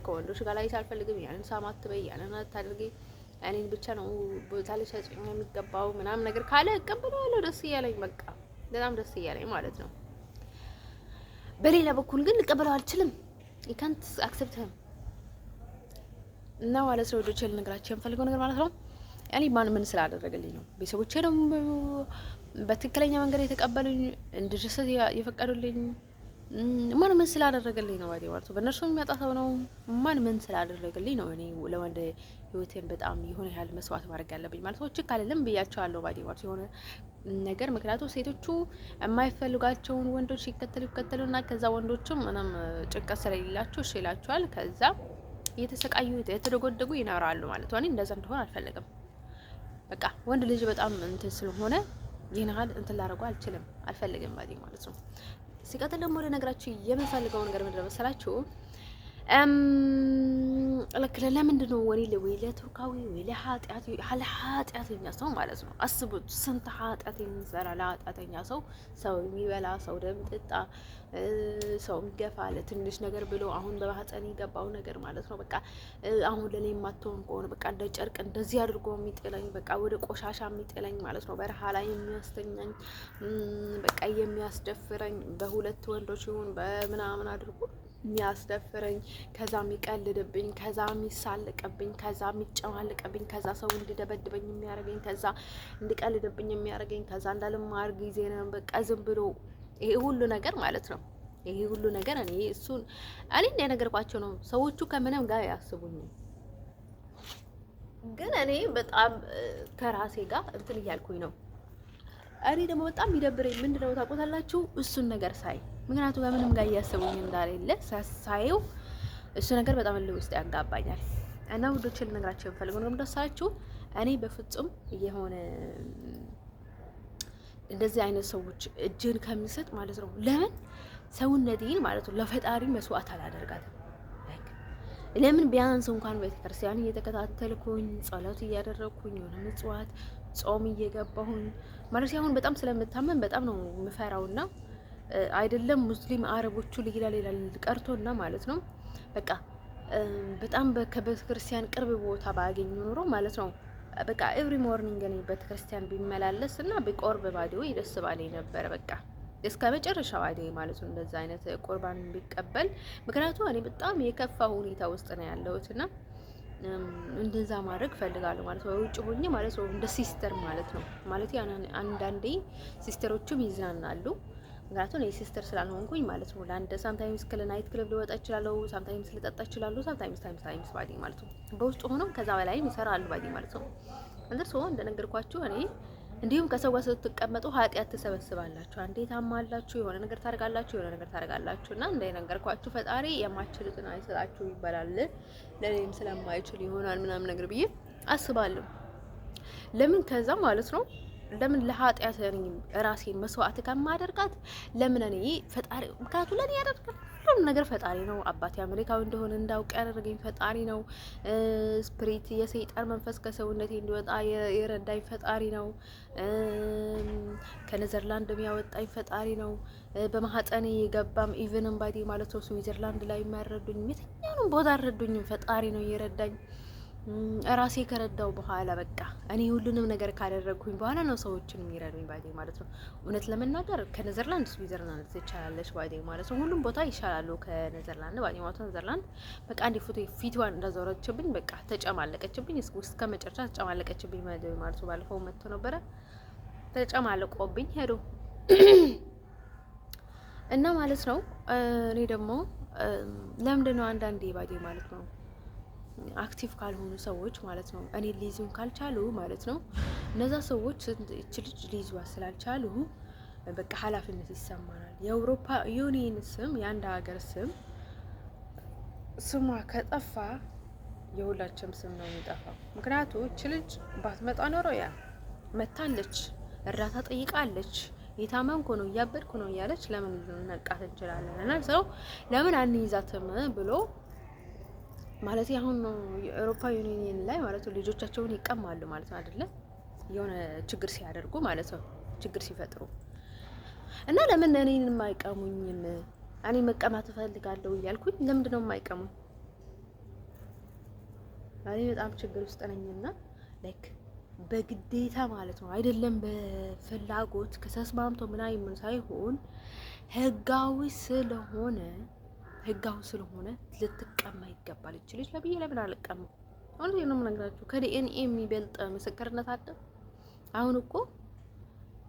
ከወንዶች ጋር ላይ አልፈልግም። ያንን ሳማት በይ ያንን አታድርጊ እኔን ብቻ ነው ቦታ ላይ ሰጭኝ የሚገባው ምናምን ነገር ካለ እቀበለዋለሁ። ደስ እያለኝ በቃ በጣም ደስ እያለኝ ማለት ነው። በሌላ በኩል ግን ልቀበለው አልችልም። you can't accept him እና ማለት ነው ወዶቼ ልነግራችሁ የምፈልገው ነገር ማለት ነው እኔ ምን ስላደረገልኝ ነው ቤተሰቦቼ ደግሞ በትክክለኛ መንገድ የተቀበሉኝ እንድደሰት የፈቀዱልኝ ማን ምን ስላደረገልኝ ነው ባዲ ማለት ነው። በእነርሱ የሚያጣተው ነው። ማን ምን ስላደረገልኝ ነው እኔ ለወንድ ህይወቴን በጣም የሆነ ያህል መስዋዕት ማድረግ ያለብኝ ማለት ነው። ችክ አይደለም ብያቸዋለሁ ባዲ ማለት የሆነ ነገር ምክንያቱም ሴቶቹ የማይፈልጓቸውን ወንዶች ይከተሉና ከዛ ወንዶችም ምንም ጭንቀት ስለሌላቸው እሺ ይላቸዋል። ከዛ እየተሰቃዩ የተደጎደጉ ይኖራሉ ማለት ነው። እኔ እንደዛ እንደሆነ አልፈልግም። በቃ ወንድ ልጅ በጣም እንትን ስለሆነ ይህን ያህል እንትን ላደርገው አልፈልግም ማለት ነው። ሲቀጥል ደግሞ ልነግራችሁ የምፈልገው ነገር ምንድን ነው መሰላችሁ? ለምንድን ነው ወኔ ወይ ለቱርካዊ ወይ ለኃጢአተኛ ሰው ማለት ነው። አስቡት ስንት ኃጢአት የሚሰራ ለኃጢአተኛ ሰው የሚበላ ሰው ደም ጥጣ ሰው የሚገፋ ለትንሽ ነገር ብሎ አሁን በማህፀን የገባው ነገር ማለት ነው። በቃ አሁን ለኔ የማትሆን ከሆነ በቃ እንደ ጨርቅ እንደዚህ አድርጎ የሚጥለኝ በቃ ወደ ቆሻሻ የሚጥለኝ ማለት ነው። በረሃ ላይ የሚያስተኛኝ በቃ የሚያስደፍረኝ በሁለት ወንዶች ይሁን በምናምን አድርጎ የሚያስደፍረኝ ከዛ የሚቀልድብኝ ከዛ የሚሳልቅብኝ ከዛ የሚጨማልቅብኝ ከዛ ሰው እንዲደበድበኝ የሚያደርገኝ ከዛ እንዲቀልድብኝ የሚያደርገኝ ከዛ እንዳልማር ጊዜ ነው በቃ ዝም ብሎ ይሄ ሁሉ ነገር ማለት ነው። ይሄ ሁሉ ነገር እኔ እንደነገርኳቸው ነው። ሰዎቹ ከምንም ጋር ያስቡኝ፣ ግን እኔ በጣም ከራሴ ጋር እንትን እያልኩኝ ነው። እኔ ደግሞ በጣም የሚደብረኝ ምንድነው ታውቁታላችሁ? እሱን ነገር ሳይ ምክንያቱም ከምንም ጋር እያሰቡኝ እንዳሌለ ሳየው እሱ ነገር በጣም ውስጥ ያጋባኛል። እና ውዶች ልነግራችሁ የምፈልገው ነው እንደሳችሁ እኔ በፍጹም የሆነ እንደዚህ አይነት ሰዎች እጅን ከሚሰጥ ማለት ነው ለምን ሰውነቴን ማለት ነው ለፈጣሪ መስዋዕት አላደርጋትም? ለምን ቢያንስ እንኳን ቤተክርስቲያን እየተከታተልኩኝ ጸሎት እያደረኩኝ የሆነ ምጽዋት ጾም እየገባሁኝ ማለት አሁን በጣም ስለምታመን በጣም ነው የምፈራውና አይደለም ሙስሊም አረቦቹ ሌላ ቀርቶና ማለት ነው በቃ በጣም ከቤተክርስቲያን ቅርብ ቦታ ባገኝ ኖሮ ማለት ነው በቃ ኤቭሪ ሞርኒንግ እኔ ቤተክርስቲያን ቢመላለስ እና ቢቆርብ ባዲው ደስ ባለኝ ነበር። በቃ እስከ መጨረሻው ባዲው ማለት ነው እንደዛ አይነት ቁርባን ቢቀበል ምክንያቱም እኔ በጣም የከፋ ሁኔታ ውስጥ ነው ያለሁትና እንደዛ ማድረግ ፈልጋለሁ ማለት ነው። ውጭ ሆኜ ማለት ነው እንደ ሲስተር ማለት ነው ማለት አንዳንዴ ሲስተሮቹም ይዝናናሉ። ምክንያቱም እኔ ሲስተር ስላልሆንኩኝ ማለት ነው ለአንድ ሳምታይምስ ናይት ክለብ ልወጣ እችላለሁ፣ ሳምታይምስ ልጠጣ እችላለሁ፣ ሳምታይምስ ባዲ ማለት ነው በውስጡ ሆነው ከዛ በላይም ይሰራሉ ባዲ ማለት ነው። እንደሱ እንደነገርኳችሁ እኔ እንዲሁም ከሰው ጋር ስትቀመጡ ኃጢአት ትሰበስባላችሁ፣ አንዴ ታማላችሁ፣ የሆነ ነገር ታደርጋላችሁ እና እንደነገርኳችሁ ፈጣሪ የማችሉትን አይሰጣችሁ ይባላል። ለኔም ስለማይችል ይሆናል ምናምን ነገር ብዬ አስባለሁ። ለምን ከዛ ማለት ነው ለምን ለኃጢአት ራሴን መስዋዕት ከማደርጋት ለምን እኔ ፈጣሪ ምክንያቱ ለኔ ያደርጋል ሁሉም ነገር ፈጣሪ ነው። አባቴ አሜሪካዊ እንደሆነ እንዳውቅ ያደረገኝ ፈጣሪ ነው። ስፒሪት የሰይጣን መንፈስ ከሰውነቴ እንዲወጣ የረዳኝ ፈጣሪ ነው። ከኔዘርላንድ የሚያወጣኝ ፈጣሪ ነው። በማህፀኔ የገባም ኢቭንም ባዲ ማለት ነው ስዊዘርላንድ ላይ የሚያረዱኝ የትኛውንም ቦታ አረዱኝም ፈጣሪ ነው የረዳኝ። ራሴ ከረዳው በኋላ በቃ እኔ ሁሉንም ነገር ካደረግኩኝ በኋላ ነው ሰዎችን የሚረዱኝ ባዲ ማለት ነው። እውነት ለመናገር ከኔዘርላንድ ስዊዘርላንድ ትቻላለች ባዲ ማለት ነው። ሁሉም ቦታ ይሻላሉ ከኔዘርላንድ ባዲ ማለት ነው። ኔዘርላንድ በቃ አንዴ ፊቷን እንዳዞረችብኝ በቃ ተጨማለቀችብኝ፣ እስከ መጨረሻ ተጨማለቀችብኝ ማለት ነው። ባለፈው መጥቶ ነበረ ተጨማለቆብኝ ሄዶ እና ማለት ነው። እኔ ደግሞ ለምንድን ነው አንዳንዴ ባዲ ማለት ነው አክቲቭ ካልሆኑ ሰዎች ማለት ነው እኔ ሊይዙን ካልቻሉ ማለት ነው እነዛ ሰዎች እቺ ልጅ ሊይዟ ስላልቻሉ በቃ ኃላፊነት ይሰማናል። የአውሮፓ ዩኒየን ስም የአንድ ሀገር ስሟ ከጠፋ የሁላችንም ስም ነው የሚጠፋው። ምክንያቱም እቺ ልጅ ባትመጣ ኖሮ ያ መታለች፣ እርዳታ ጠይቃለች፣ የታመምኩ ነው እያበድኩ ነው እያለች ለምን ነቃት እንችላለን እና ሰው ለምን አንይዛትም ብሎ ማለት አሁን ነው የአውሮፓ ዩኒየን ላይ ማለት ነው ልጆቻቸውን ይቀማሉ ማለት ነው አይደለ? የሆነ ችግር ሲያደርጉ ማለት ነው ችግር ሲፈጥሩ እና ለምን እኔን የማይቀሙኝም? እኔ መቀማት እፈልጋለሁ እያልኩኝ ለምንድን ነው የማይቀሙኝ? እኔ በጣም ችግር ውስጥ ነኝና ላይክ በግዴታ ማለት ነው አይደለም በፍላጎት ከተስማምቶ ምናምን ሳይሆን ህጋዊ ስለሆነ ልትቀማ ይገባል። እቺ ልጅ ለምን አልቀማ? አሁን ነው የምነግራችሁ ከዲኤንኤ የሚበልጥ ምስክርነት አለ። አሁን እኮ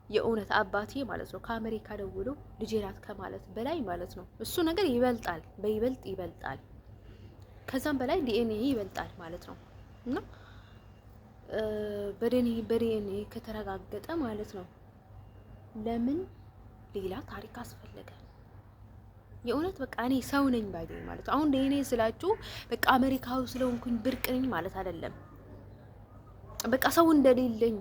የእውነት አባቴ ማለት ነው ከአሜሪካ ደውሎ ልጄ ናት ከማለት በላይ ማለት ነው እሱ ነገር ይበልጣል፣ በይበልጥ ይበልጣል፣ ከዛም በላይ ዲኤንኤ ይበልጣል ማለት ነው። እና በዲኤንኤ ከተረጋገጠ ማለት ነው ለምን ሌላ ታሪክ አስፈለገ? የእውነት በቃ እኔ ሰው ነኝ ባይ ማለት አሁን ዲኤንኤ ስላችሁ በቃ አሜሪካዊ ስለሆንኩኝ ብርቅ ነኝ ማለት አይደለም። በቃ ሰው እንደሌለኝ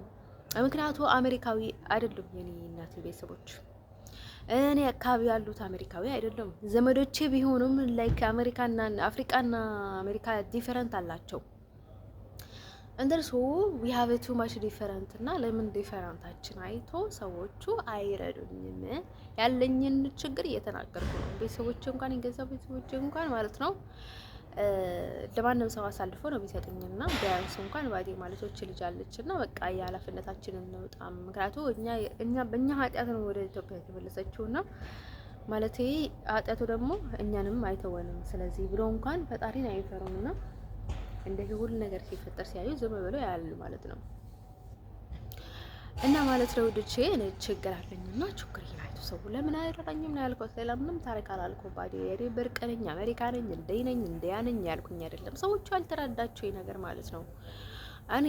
ምክንያቱ አሜሪካዊ አይደሉም የኔ እናቴ ቤተሰቦች፣ እኔ አካባቢ ያሉት አሜሪካዊ አይደሉም። ዘመዶቼ ቢሆኑም ላይክ አሜሪካና አፍሪካና አሜሪካ ዲፈረንት አላቸው። እንደርሱ we have too much different እና ለምን ዲፈረንታችን አይቶ ሰዎቹ አይረዱኝም? ያለኝን ችግር እየተናገርኩ ነው። ቤተሰቦቼ እንኳን የገዛ ቤተሰቦቼ እንኳን ማለት ነው ለማንም ሰው አሳልፎ ነው የሚሰጡኝና ቢያንስ እንኳን ባዲ ማለቶች ልጅ አለችና በቃ የኃላፊነታችንን እንውጣም። ምክንያቱም እኛ በእኛ ኃጢአት ነው ወደ ኢትዮጵያ የተመለሰችውና ማለቴ ኃጢአቱ ደግሞ እኛንም አይተወንም። ስለዚህ ብሎ እንኳን ፈጣሪን አይፈሩምና እንደዚህ ሁሉ ነገር ሲፈጠር ሲያዩ ዝም ብለው ያያሉ ማለት ነው። እና ማለት ነው ወድቼ እኔ ችግር አለኝና ችግር ይላይቱ ሰው ለምን አይረዳኝም ነው ያልኩት። ሌላ ምንም ታሪክ አላልኩም። ባዲ የኔ ብርቅ ነኝ፣ አሜሪካ ነኝ፣ እንደይ ነኝ፣ እንደያ ነኝ ያልኩኝ አይደለም። ሰዎቹ አልተረዳቸው ነገር ማለት ነው። እኔ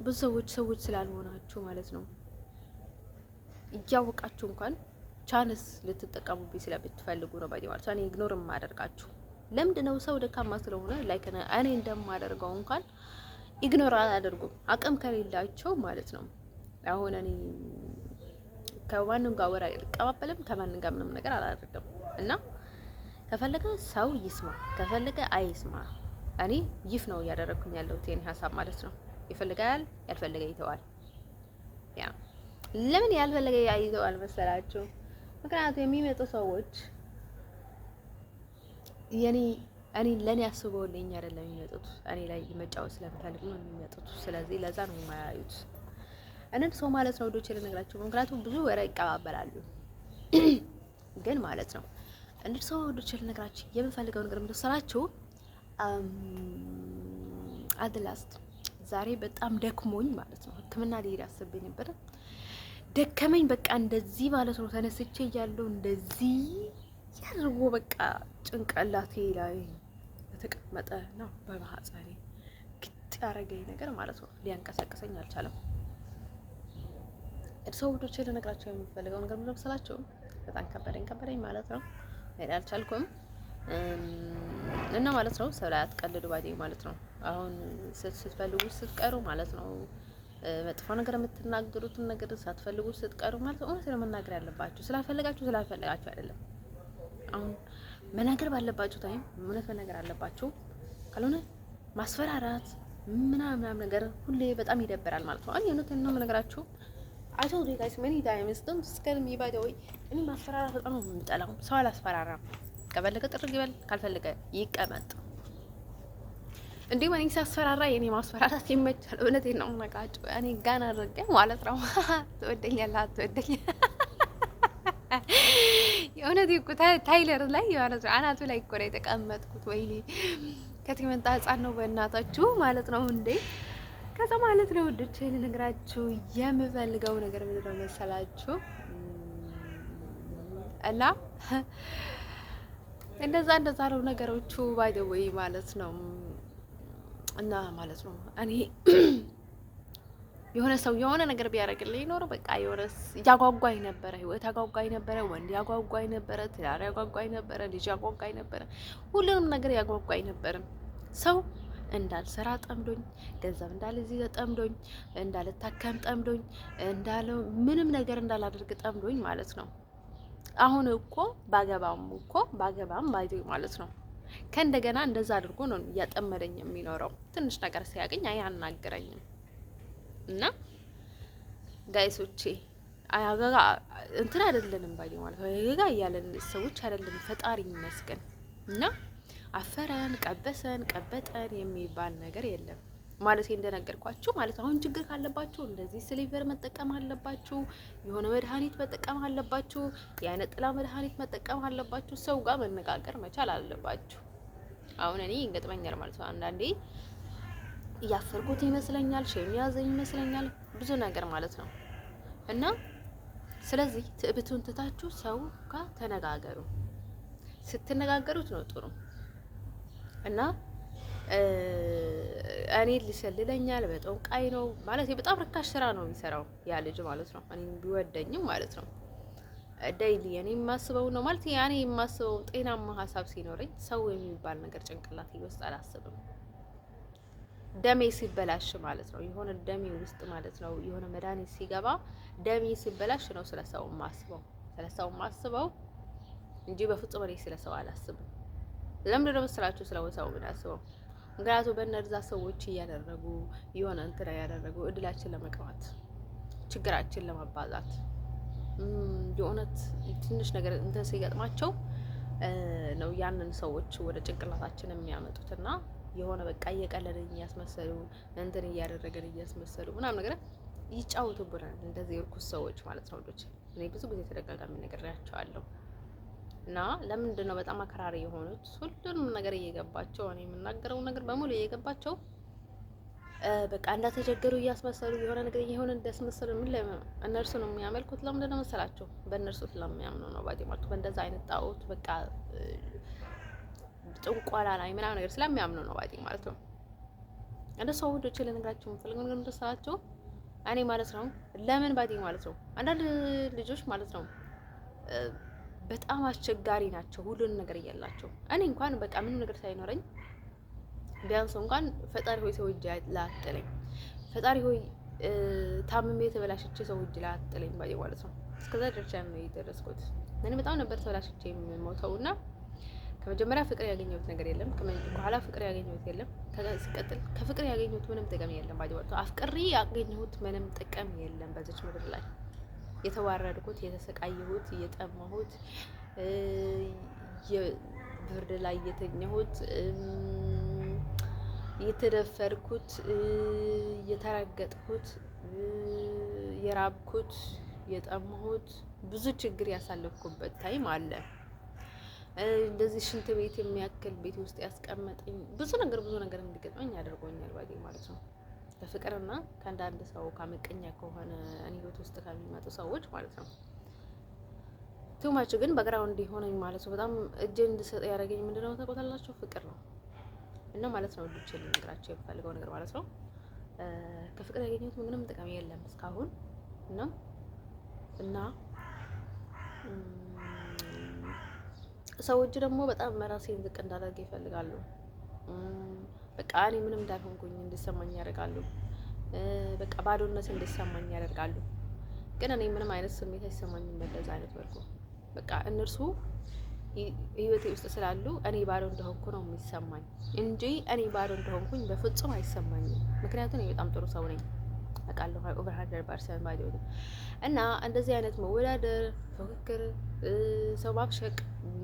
ብዙ ሰዎች ስላልሆናችሁ ማለት ነው እያወቃችሁ እንኳን ቻንስ ልትጠቀሙብኝ ስለምትፈልጉ ነው ባዲ ማለት ነው። እኔ ኢግኖር ማደርጋችሁ ለምንድነው? ሰው ደካማ ስለሆነ ላይክ እኔ እንደማደርገው እንኳን ኢግኖር አላደርጉም አቅም ከሌላቸው ማለት ነው። አሁን እኔ ከማንም ጋር ወራ አልቀባበልም፣ ከማንም ጋር ምንም ነገር አላደርግም። እና ከፈለገ ሰው ይስማ፣ ከፈለገ አይስማ። እኔ ይፍ ነው እያደረግኩኝ ያለሁት የኔ ሀሳብ ማለት ነው። ይፈልጋል፣ ያልፈለገ ይተዋል። ያ ለምን ያልፈለገ ይተዋል መሰላችሁ? ምክንያቱም የሚመጡ ሰዎች እኔ ለኔ አስበውልኝ አይደለም የሚመጡት፣ እኔ ላይ መጫወት ስለምፈልግ ነው የሚመጡት። ስለዚህ ለዛ ነው የማያዩት። እነሱ ሰው ማለት ነው ወዶች ልነግራችሁ፣ ምክንያቱም ብዙ ወሬ ይቀባበላሉ። ግን ማለት ነው እነሱ ሰው ወዶች ልነግራችሁ የምፈልገው ነገር እንደሰራችሁ አድላስት ዛሬ በጣም ደክሞኝ ማለት ነው ሕክምና ልሄድ አስቤ ነበር። ደከመኝ በቃ እንደዚህ ማለት ነው ተነስቼ እያለሁ እንደዚህ ያርጎ በቃ ጭንቅላቴ ላይ በተቀመጠ ነው በማህፀኔ ግጥ ያረገኝ ነገር ማለት ነው። ሊያንቀሳቅሰኝ አልቻለም። እርሶ ወዶች ልነግራችሁ የምፈልገው ነገር ምን መሰላችሁ? በጣም ከበደኝ ማለት ነው። ሄዳ አልቻልኩም እና ማለት ነው ሰው ላይ አትቀልዱ ባዲ ማለት ነው። አሁን ስትፈልጉ ስትቀሩ ማለት ነው መጥፎ ነገር የምትናገሩትን ነገር ሳትፈልጉ ስትቀሩ ማለት ነው እውነት ነው መናገር ያለባችሁ። ስላልፈለጋችሁ አይደለም። አሁን መናገር ባለባችሁ ታይም እውነት መናገር አለባችሁ። ካልሆነ ማስፈራራት ምናምን ነገር ሁሌ በጣም ይደበራል ማለት ነው። እውነቴን ነው የምነግራችሁ። I told you guys many times don't scare me by the way። እኔ ማስፈራራት በጣም ነው የምጠላው። ሰው አላስፈራራም። ከፈለገ ጥርግ ይበል፣ ካልፈለገ ይቀመጥ። እንዴ ማን ሲያስፈራራ የኔ ማስፈራራት ይመቻል። እውነቴን ነው የምነግራችሁ። እኔ ጋና አድርጌ ማለት ነው ትወደኛለህ አትወደኝ የእውነት እኮ ታይለር ላይ ማለት ነው አናቱ ላይ እኮ ነው የተቀመጥኩት። ወይኔ ከትመጣ ህጻን ነው በእናታችሁ ማለት ነው እንዴ። ከዛ ማለት ነው ወድቼ ልነግራችሁ የምፈልገው ነገር ምንድን ነው መሰላችሁ? እና እንደዛ ነው ነገሮቹ ባይ ዘ ዌይ ማለት ነው። እና ማለት ነው እኔ የሆነ ሰው የሆነ ነገር ቢያደርግልኝ ኖሮ በቃ የሆነስ ያጓጓኝ ነበረ፣ ህይወት ያጓጓኝ ነበረ፣ ወንድ ያጓጓኝ ነበረ፣ ትዳር ያጓጓኝ ነበረ፣ ልጅ ያጓጓኝ ነበረ፣ ሁሉንም ነገር ያጓጓኝ ነበረ። ሰው እንዳልሰራ ጠምዶኝ፣ ገንዘብ እንዳልይዝ ጠምዶኝ፣ እንዳልታከም ጠምዶኝ፣ ምንም ነገር እንዳላደርግ ጠምዶኝ ማለት ነው። አሁን እኮ ባገባም ባይዘይ ማለት ነው ከእንደገና እንደዛ አድርጎ ነው እያጠመደኝ የሚኖረው። ትንሽ ነገር ሲያገኝ አያናግረኝም። እና ጋይሶቼ አያጋጋ እንትን አይደለንም ባይ ማለት ነው። አያጋጋ ያለን ሰዎች አይደለም፣ ፈጣሪ ይመስገን። እና አፈረን ቀበጠን የሚባል ነገር የለም ማለት እንደነገርኳችሁ ማለት አሁን ችግር ካለባችሁ እንደዚህ ስሊቨር መጠቀም አለባችሁ፣ የሆነ መድኃኒት መጠቀም አለባችሁ፣ የአይነ ጥላ መድኃኒት መጠቀም አለባችሁ፣ ሰው ጋር መነጋገር መቻል አለባችሁ። አሁን እኔ እንገጥመኛል ማለት ነው አንዳንዴ እያፈርኩት ይመስለኛል፣ ሸም ያዘኝ ይመስለኛል፣ ብዙ ነገር ማለት ነው። እና ስለዚህ ትዕቢቱን ትታችሁ ሰው ጋር ተነጋገሩ። ስትነጋገሩት ነው ጥሩ። እና እኔ ሊሰልለኛል በጠንቋይ ነው ማለት በጣም ርካሽ ስራ ነው የሚሰራው ያ ልጅ ማለት ነው። እኔ ቢወደኝም ማለት ነው ዴይሊ እኔ የማስበው ነው ማለት ያኔ የማስበው ጤናማ ሀሳብ ሲኖረኝ ሰው የሚባል ነገር ጭንቅላቴ ውስጥ አላስብም። ደሜ ሲበላሽ ማለት ነው የሆነ ደሜ ውስጥ ማለት ነው የሆነ መድኃኒት ሲገባ ደሜ ሲበላሽ ነው ስለ ሰው ማስበው እንጂ በፍጹም እኔ ስለ ሰው አላስብም። ለምንድን ነው መሰላችሁ ስለ ሰው ምን አስበው? ምክንያቱም በእነዛ ሰዎች እያደረጉ የሆነ እንትና ያደረጉ እድላችን ለመቅማት ችግራችን ለማባዛት የእውነት ትንሽ ነገር እንትን ሲገጥማቸው ነው ያንን ሰዎች ወደ ጭንቅላታችን የሚያመጡትና የሆነ በቃ እየቀለድን እያስመሰሉ እንትን እያደረገን እያስመሰሉ ምናምን ነገር ይጫወቱብናል። እንደዚህ እርኩስ ሰዎች ማለት ነው። ልጆች እኔ ብዙ ጊዜ ተደጋጋሚ ነግሬያቸዋለሁ። እና ለምንድን ነው በጣም አከራሪ የሆኑት? ሁሉንም ነገር እየገባቸው እኔ የምናገረው ነገር በሙሉ እየገባቸው በቃ እንዳተቸገሩ እያስመሰሉ የሆነ ነገር የሆነ እንዳስመሰሉ እነርሱ ነው የሚያመልኩት። ለምንድን ነው መሰላቸው? በእነርሱ ስለሚያምኑ ነው። ባዲማቱ በእንደዛ አይነት ጣዖት በቃ ጥንቋላ ላይ ምናምን ነገር ስለሚያምኑ ነው ባዲ ማለት ነው። እንደ ሰው ወዶች ለነገራቸው የምፈልገው ነገር እንደሰላቸው እኔ ማለት ነው። ለምን ባዲ ማለት ነው። አንዳንድ ልጆች ማለት ነው በጣም አስቸጋሪ ናቸው። ሁሉንም ነገር እያላቸው እኔ እንኳን በቃ ምንም ነገር ሳይኖረኝ ቢያንስ እንኳን ፈጣሪ ሆይ ሰው እጅ ላጥለኝ፣ ፈጣሪ ሆይ ታምሜ ተበላሽቼ ሰው እጅ ላጥለኝ ባይ ማለት ነው። እስከዛ ደረጃ ነው የደረስኩት። እኔ በጣም ነበር ተበላሽቼ የምሞተውና ከመጀመሪያ ፍቅር ያገኘሁት ነገር የለም። ከኋላ ፍቅር ያገኘሁት የለም። ሲቀጥል ከፍቅር ያገኘሁት ምንም ጥቅም የለም ባይ ወጣ አፍቅሪ ያገኘሁት ምንም ጥቅም የለም በዚች ምድር ላይ የተዋረድኩት፣ የተሰቃየሁት፣ እየጠማሁት፣ ብርድ ላይ የተኛሁት፣ የተደፈርኩት፣ የተረገጥኩት፣ የራብኩት፣ የጠማሁት ብዙ ችግር ያሳለፍኩበት ታይም አለ። እንደዚህ ሽንት ቤት የሚያክል ቤት ውስጥ ያስቀመጠኝ ብዙ ነገር እንዲገጥመኝ ያደርጎኛል ባዴ ማለት ነው። ከፍቅርና ከአንዳንድ ሰው ካመቀኛ ከሆነ እኔ ህይወት ውስጥ ከሚመጡ ሰዎች ማለት ነው። ቱማች ግን በግራውንድ ሆነኝ ማለት ነው። በጣም እጄን እንድሰጥ ያደረገኝ ምንድነው ታውቃላችሁ? ፍቅር ነው። እና ማለት ነው ልጅ ልነግራችሁ የምፈልገው ነገር ማለት ነው ከፍቅር ያገኘሁት ምንም ጥቅም የለም እስካሁን እና ሰዎች ደግሞ በጣም ራሴን ዝቅ እንዳደርግ ይፈልጋሉ። በቃ እኔ ምንም እንዳልሆንኩኝ እንዲሰማኝ ያደርጋሉ። በቃ ባዶነት እንዲሰማኝ ያደርጋሉ። ግን እኔ ምንም አይነት ስሜት አይሰማኝም በዛ አይነት መልኩ። በቃ እነርሱ ህይወቴ ውስጥ ስላሉ እኔ ባዶ እንደሆንኩ ነው የሚሰማኝ እንጂ እኔ ባዶ እንደሆንኩኝ በፍጹም አይሰማኝም። ምክንያቱም እኔ በጣም ጥሩ ሰው ነኝ አውቃለሁ። ኦቨር 100% ባዶ እና እንደዚህ አይነት መወዳደር፣ ፉክክር፣ ሰው ማብሸቅ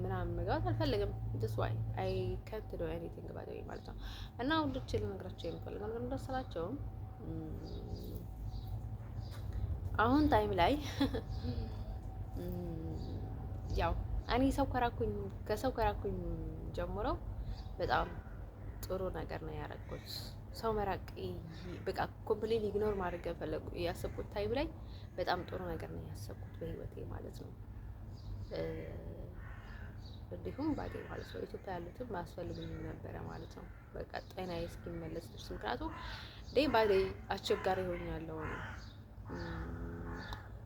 ምናምን መግባት አልፈልግም። this why I can't do anything about it ማለት ነው። እና ወንዶች ልነግራቸው የምፈልገው ነገር እንደሰላቸው አሁን ታይም ላይ ያው እኔ ከሰው ከራኩኝ ጀምሮ በጣም ጥሩ ነገር ነው ያደረኩት። ሰው መራቅ በቃ ኮምፕሊት ኢግኖር ማድረግ ፈለኩ ያሰብኩት ታይም ላይ በጣም ጥሩ ነገር ነው ያሰብኩት በህይወቴ ማለት ነው። እንዲሁም ባዴ ማለት ነው ኢትዮጵያ ያሉትም ማስፈልጉኝ ነበረ ማለት ነው። በቃ ጤናዬ እስኪመለስ ድረስ ምክንያቱም ዴይ ባይ ዴይ አስቸጋሪ ሆኛለሁ።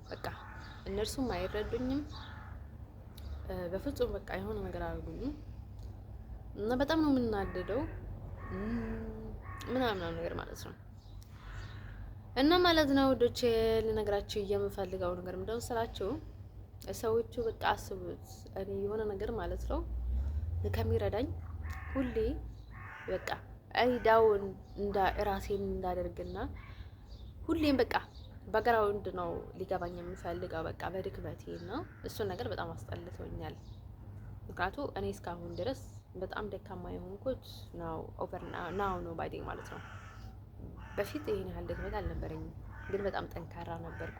በቃ እነርሱም አይረዱኝም በፍጹም በቃ የሆነ ነገር አያደርጉኝም እና በጣም ነው የምናደደው ምናምን ነገር ማለት ነው። እና ማለት ነው ወዶቼ ልነግራችሁ የምፈልገው ነገር ምንድነው ስላችሁ ሰዎቹ በቃ አስቡት እኔ የሆነ ነገር ማለት ነው ከሚረዳኝ ሁሌ በቃ እኔ ዳውን ራሴን እንዳደርግና ሁሌም በቃ በግራውንድ ነው ሊገባኝ የሚፈልገው በቃ በድክመቴ ነው። እሱን ነገር በጣም አስጠልቶኛል። ምክንያቱም እኔ እስካሁን ድረስ በጣም ደካማ የሆንኩት ናው ነው ባዴ ማለት ነው። በፊት ይሄን ያህል ድክመት አልነበረኝም፣ ግን በጣም ጠንካራ ነበርኩ።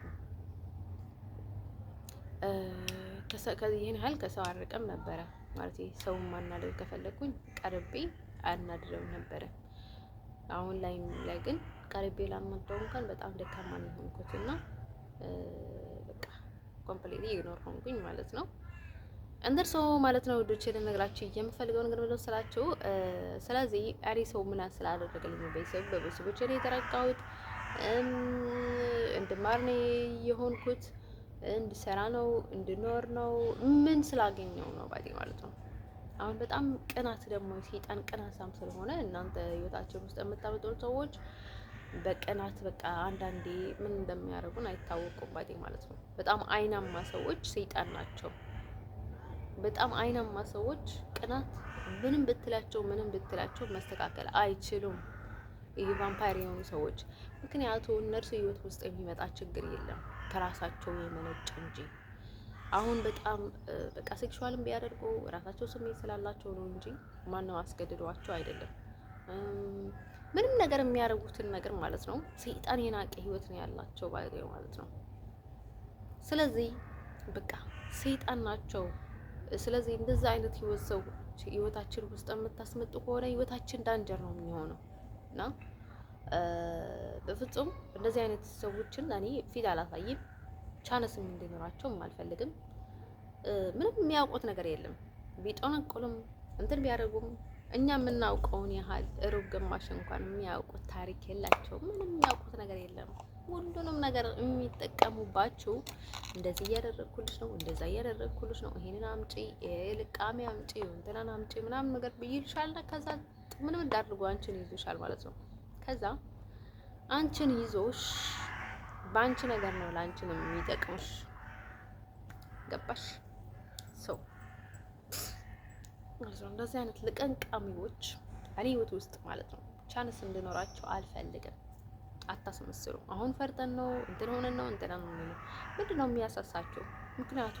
ይሄን ያህል ከሰው አርቀም ነበረ ማለት ሰው ማናደር ከፈለኩኝ ቀርቤ አናድረው ነበረ። አሁን ላይ ግን ቀርቤ ላናደው እንኳን በጣም ደካማ ነው የሆንኩት እና በቃ ኮምፕሊትሊ ኢግኖር ሆንኩኝ ማለት ነው። እንደርሶ ማለት ነው ወዶቼ ልነግራችሁ የምፈልገው ነገር ምንድነው ስላችሁ፣ ስለዚህ አሪ ሰው ምን ስላደረገልኝ በቤተሰቦቼ ላይ የተረጋሁት እንድማር ነው የሆንኩት፣ እንድሰራ ነው እንድኖር ነው ምን ስላገኘው ነው ባዲ ማለት ነው። አሁን በጣም ቅናት ደግሞ ሰይጣን ቅናታም ስለሆነ እናንተ ህይወታችን ውስጥ የምታመጡት ሰዎች በቅናት በቃ አንዳንዴ ምን እንደሚያደርጉን አይታወቁም ባዲ ማለት ነው። በጣም አይናማ ሰዎች ሰይጣን ናቸው። በጣም አይናማ ሰዎች ቅናት ምንም ብትላቸው መስተካከል አይችሉም። ይሄ ቫምፓየር የሆኑ ሰዎች ምክንያቱም እነርሱ ህይወት ውስጥ የሚመጣ ችግር የለም ከራሳቸው የመነጨ እንጂ። አሁን በጣም በቃ ሴክሹዋልም ቢያደርጉ ራሳቸው ስሜት ስላላቸው ነው እንጂ ማንም አስገድዷቸው አይደለም። ምንም ነገር የሚያደርጉትን ነገር ማለት ነው ሰይጣን የናቀ ህይወት ነው ያላቸው ባይደው ማለት ነው። ስለዚህ በቃ ሰይጣን ናቸው። ስለዚህ እንደዛ አይነት ህይወት ሰዎች ህይወታችን ውስጥ የምታስመጡ ከሆነ ህይወታችን ዳንጀር ነው የሚሆነው እና በፍጹም እንደዚህ አይነት ሰዎችን እኔ ፊት አላሳይም። ቻንስም እንዲኖራቸውም አልፈልግም። ምንም የሚያውቁት ነገር የለም። ቢጠነቁሉም እንትን ቢያደርጉም እኛ የምናውቀውን ያህል ሩብ ግማሽ እንኳን የሚያውቁት ታሪክ የላቸውም። ምንም የሚያውቁት ነገር የለም። ሁሉንም ነገር የሚጠቀሙባችሁ እንደዚህ እያደረግኩልሽ ነው፣ እንደዛ እያደረግኩልሽ ነው፣ ይሄንን አምጪ፣ ልቃሚ አምጪ፣ እንትናን አምጪ ምናምን ነገር ብይልሻልና ከዛ ምንም እንዳድርጉ አንቺን ይዞሻል ማለት ነው። ከዛ አንቺን ይዞሽ በአንቺ ነገር ነው ለአንቺን የሚጠቅምሽ። ገባሽ? ሰው እንደዚህ አይነት ልቀንቃሚዎች እኔ ህይወት ውስጥ ማለት ነው ቻንስ እንድኖራቸው አልፈልግም። አታስመስሉ። አሁን ፈርጠን ነው እንትን ሆነን ነው እንትን ነው ምንድን ነው የሚያሳሳቸው? ምክንያቱ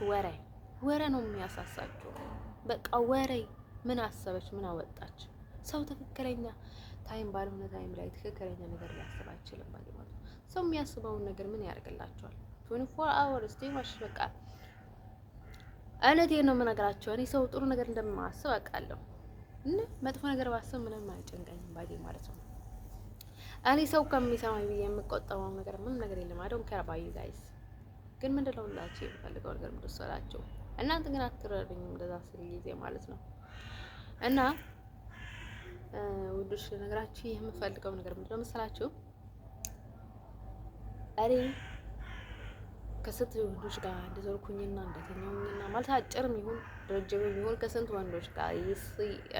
ወሬ ነው የሚያሳሳቸው። በቃ ወሬ ምን አሰበች ምን አወጣች? ሰው ትክክለኛ ታይም ባልሆነ ታይም ላይ ትክክለኛ ነገር ሊያስብ አይችልም ማለት ነው። ሰው የሚያስበውን ነገር ምን ያደርግላቸዋል? 24 hours ዲማሽ በቃ እውነቴን ነው የምነግራቸው። እኔ ሰው ጥሩ ነገር እንደማስብ አውቃለሁ እና መጥፎ ነገር ባስብ ምንም አይጨንቀኝም ባዲ ማለት ነው። እኔ ሰው ከሚሰማኝ ብዬ የምቆጠበው ነገር ምንም ነገር የለም። አይ ዶንት ኬር አባውት ዩ ጋይስ። ግን ምንድነው ሁላችሁ የምፈልገው ነገር ምንድነው? እናንተ ግን አትረዱኝም እንደዛ ስል ጊዜ ማለት ነው። እና ውዶች ነገራችሁ የምፈልገው ነገር ምንድነው መሰላችሁ? እኔ ከስንት ወንዶች ጋር እንደዘርኩኝና እንደተኛውኝና ማለት አጭርም ይሁን ረጅምም ይሁን ከስንት ወንዶች ጋር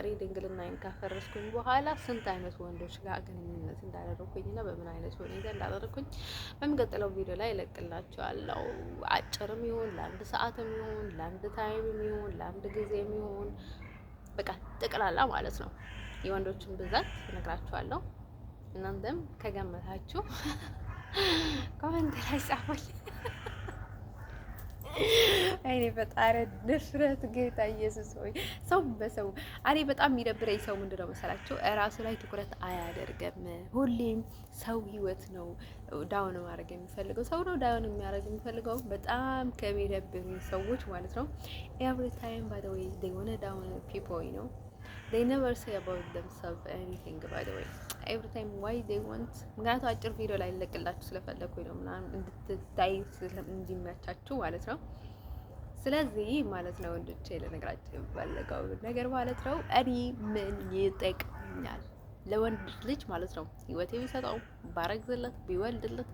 እኔ ድንግልናዬን ካፈረስኩኝ በኋላ ስንት አይነት ወንዶች ጋር ግንኙነት እንዳደረኩኝና በምን አይነት ሁኔታ እንዳደረኩኝ በሚቀጥለው ቪዲዮ ላይ እለቅላችኋለሁ። አጭርም ይሁን ለአንድ ሰዓትም ይሁን ለአንድ ታይምም ይሁን ለአንድ ጊዜም ይሁን በቃ ጠቅላላ ማለት ነው የወንዶችን ብዛት እነግራችኋለሁ። እናንተም ከገመታችሁ ኮሜንት ላይ ጻፉልኝ። አይኔ ፈጣሪ ድፍረት ጌታ ኢየሱስ ሆይ ሰው በሰው እኔ በጣም የሚደብረኝ ሰው ምንድነው መሰላችሁ? እራሱ ላይ ትኩረት አያደርግም። ሁሌም ሰው ህይወት ነው ዳውን ማድረግ የሚፈልገው ሰው ነው ዳውን የሚያደርግ የሚፈልገው። በጣም ከሚደብሩኝ ሰዎች ማለት ነው every time by the way they want to down people, you know, they never say about themselves anything by the way every time why they want ምክንያቱም አጭር ቪዲዮ ላይ ልለቅላችሁ ስለፈለኩኝ ነው ምናምን እንድትታይ እንዲመቻችሁ ማለት ነው። ስለዚህ ማለት ነው ወንዶቼ ለነገራችሁ የምፈልገው ነገር ማለት ነው እኔ ምን ይጠቅመኛል ለወንድ ልጅ ማለት ነው ህይወቴ ቢሰጠው ባረግዝለት ቢወልድለት።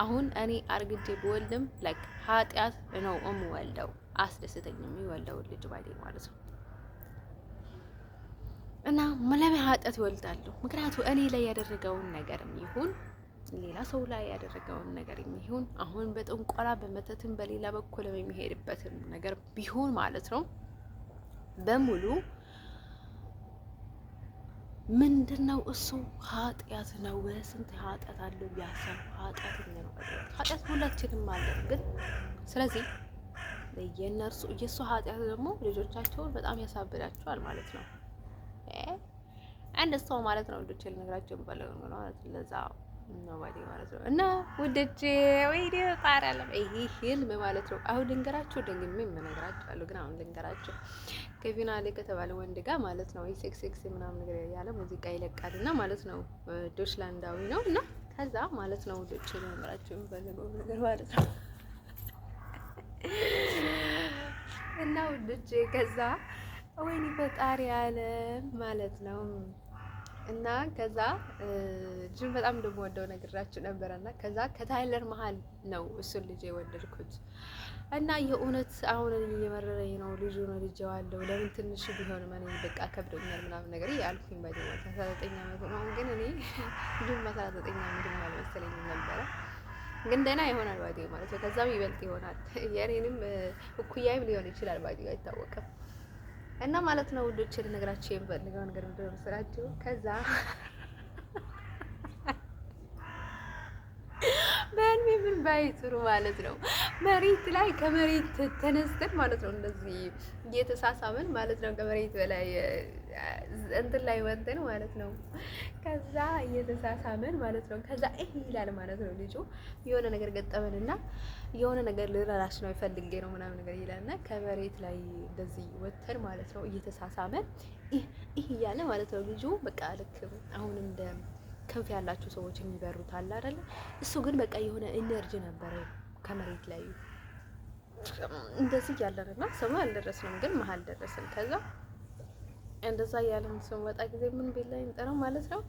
አሁን እኔ አርግጄ ብወልድም ላይክ ኃጢያት ነው የምወልደው አስደስተኝም የሚወልደው ልጅ ባይዴ ማለት ነው። እና ለምን ኃጢያት ይወልዳለሁ? ምክንያቱም እኔ ላይ ያደረገውን ነገርም ይሁን ሌላ ሰው ላይ ያደረገውን ነገር ይሁን አሁን በጥንቆላ በመተትም በሌላ በኩል የሚሄድበትም ነገር ቢሆን ማለት ነው በሙሉ ምንድነው እሱ ኃጢያት ነው። ስንት ኃጢያት አለው ያሰብ ኃጢያት ነው። ኃጢያት ሁላችንም አለን ግን ስለዚህ የነርሱ የሱ ኃጢያት ደግሞ ልጆቻቸውን በጣም ያሳብዳቸዋል ማለት ነው። አንድ ሰው ማለት ነው ወንዶች ልነግራቸው የምፈልገው ነው ማለት ለዛ ነው ማለት ነው። እና ወንዶች ወይኔ ጣራለ ይሄ ህልም ማለት ነው። አሁን ልንገራችሁ ደግሜ የምነግራችኋለሁ ግን አሁን ልንገራችሁ ከፊናሌ ከተባለ ወንድ ጋር ማለት ነው ሴክስ ምናምን ነገር ያለ ሙዚቃ ይለቃልና ማለት ነው ዶችላንዳዊ ነው እና ከዛ ማለት ነው ውዶች ልነግራችሁ የምፈልገው ነገር ማለት ነው እና ውዶች ከዛ ወይኔ ፈጣሪ ያለ ማለት ነው እና ከዛ ጅም በጣም እንደምወደው ነግራችሁ ነበረና ከዛ ከታይለር መሀል ነው እሱን ልጅ የወደድኩት እና የእውነት አሁን እየመረረኝ ነው። ልጁ ነው ልጄዋለሁ ለምን ትንሽ ቢሆን ማን በቃ ከብዶኛል ምናምን ነገር ያልኩኝ ባይደማ 19 ዓመት ነው ግን እኔ ልጁ 19 ዓመት አልመሰለኝም ነበረ ግን ደህና ይሆናል ባዲዮ ማለት ነው። ከዛም ይበልጥ ይሆናል የኔንም እኩያይም ሊሆን ይችላል ባዲዮ አይታወቅም። እና ማለት ነው ውዶቼ ልነግራችሁ የምፈልገው ነገር ምንድን ነው ስራችሁ ከዛ በእኔ ምን ባይጥሩ ማለት ነው መሬት ላይ ከመሬት ተነስተን ማለት ነው እንደዚህ እየተሳሳመን ማለት ነው ከመሬት በላይ እንትን ላይ ወንተን ማለት ነው ከዛ እየተሳሳመን ማለት ነው ከዛ ይላል ማለት ነው ልጁ የሆነ ነገር ገጠመንና የሆነ ነገር ልረራሽ ነው ይፈልጌ ነው ምናምን ነገር ይላልና ከመሬት ላይ እንደዚህ ወተን ማለት ነው እየተሳሳመን ይሄ እያለ ማለት ነው ልጁ በቃ ልክ አሁን እንደ ክንፍ ያላችሁ ሰዎች የሚበሩት አለ አይደል? እሱ ግን በቃ የሆነ ኢነርጂ ነበረው ከመሬት ላይ እንደዚህ ያለና ሰው አልደረስንም፣ ግን መሀል ደረስን። ከዛ እንደዛ ያለን ሰው ወጣ ጊዜ ምን ቤት ላይ እንጠራው ማለት ነው።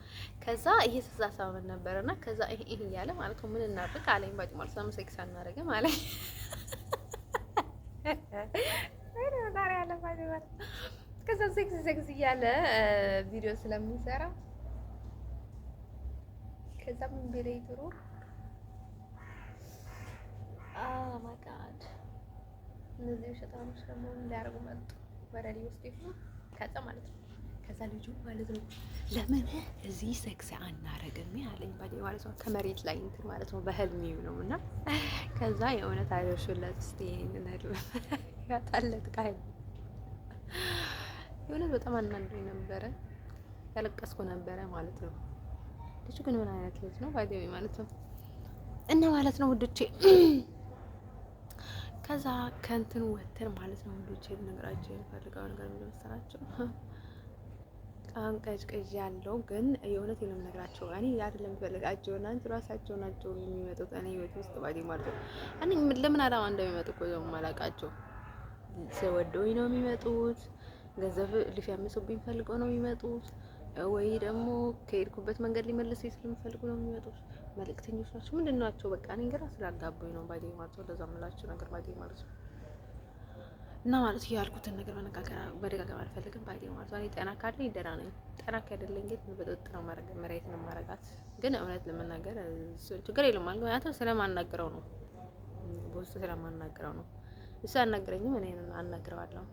ከዛ እየተሳሳመን ነበርና ከዛ ይሄ እያለ ማለት ነው ምን እናድርግ አለኝ። ባጭ ማለት ነው ሴክስ አናደርግ ማለት ከዛ ሴክስ እያለ ቪዲዮ ስለሚሰራ ከዛ ምን ቢለኝ ጥሩ ማይ ጋድ እነዚህ ሸጣኖች ደግሞ ሊያደርጉ መጡ ወረዲ ውስጥ ይሁን ከዛ ማለት ነው። ከዛ ልጁ ማለት ነው ለምን እዚህ ሴክስ አናረግም ያለኝ ባዲ ማለት ነው ከመሬት ላይ እንትን ማለት ነው በህልሜው ነው። እና ከዛ የእውነት አይደርሽለት እስቲ እንነዱ ያታለት ካይ የእውነት በጣም አናንዶኝ ነበረ፣ ያለቀስኩ ነበረ ማለት ነው። ልጁ ግን ምን አይነት ልጅ ነው ባይደው ማለት ነው። እና ማለት ነው ውዶቼ ከዛ ከንትን ወተን ማለት ነው ውዶቼ ነገራችሁ የፈልጋው ነገር ምን መሰላችሁ? አንቀጭቀጭ ያለው ግን የእውነት ነው ነገራችሁ። እኔ አይደለም ፈልጋቸው እናንተ ራሳቸው ናቸው የሚመጡት እኔ ህይወት ውስጥ ባይደው ማለት ነው። እኔ ለምን አላማ እንደሚመጡ እኮ ነው የማላውቃቸው። ሰወደውኝ ነው የሚመጡት፣ ገንዘብ ሊያመሱብኝ ፈልገው ነው የሚመጡት፣ ወይ ደግሞ ከሄድኩበት መንገድ ሊመልሰኝ ስለምፈልጉ ነው የሚመጡት። መልእክተኞች ናቸው ምንድን ናቸው? በቃ እኔ ግራ ስላጋባኝ ነው ባዲ ማለት ነው እንደዛ የምላቸው ነገር ባዲ ማለት ነው። እና ማለት ያልኩትን ነገር መደጋገም አልፈልግም ባዲ ማለት ነው። እኔ ጤና ካለኝ ደህና ነኝ፣ ጤና ካለኝ ግን በጥጥ ነው መሬት ነው ማረጋት። ግን እውነት ለመናገር ችግር የለም ማለት ነው ስለማናገረው ነው በውስጥ ስለማናገረው ነው። እሱ አናገረኝም እኔ አናግረዋለሁ።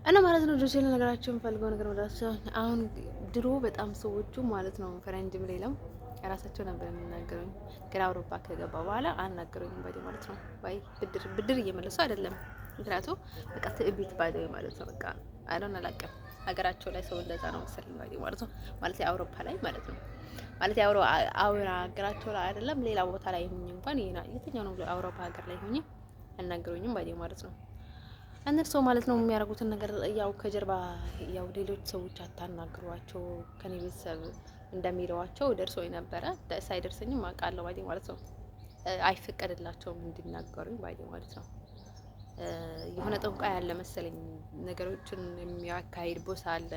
እና ማለት ነው ልጅ ለነገራችሁ የምፈልገው ነገር ወዳቸው አሁን ድሮ በጣም ሰዎቹ ማለት ነው ፈረንጅም ሌላም ራሳቸው ነበር የሚናገሩኝ። ግን አውሮፓ ከገባ በኋላ አናገሩኝም ባዲ ማለት ነው። ባይ ብድር እየመለሱ አይደለም፣ ምክንያቱም በቃ ትዕቢት ባዲ ማለት ነው። በቃ አይዶን አላቀም ሀገራቸው ላይ ሰው እንደዛ ነው መሰለኝ ባዲ ማለት ነው። ማለት የአውሮፓ ላይ ማለት ነው ማለት ሀገራቸው ላይ አይደለም ሌላ ቦታ ላይ ሆኜ እንኳን የትኛው ነው አውሮፓ ሀገር ላይ ሆኜ አናገሩኝም ባዲ ማለት ነው። እነሱ ማለት ነው የሚያደርጉትን ነገር ያው ከጀርባ ያው ሌሎች ሰዎች አታናግሯቸው ከኔ ቤተሰብ እንደሚለዋቸው ደርሶኝ ነበረ። ሳይደርሰኝም አውቃለሁ ባይ ማለት ነው። አይፈቀድላቸውም እንዲናገሩኝ ባይ ማለት ነው። የሆነ ጠንቋይ ያለ መሰለኝ ነገሮችን የሚያካሂድ ቦስ አለ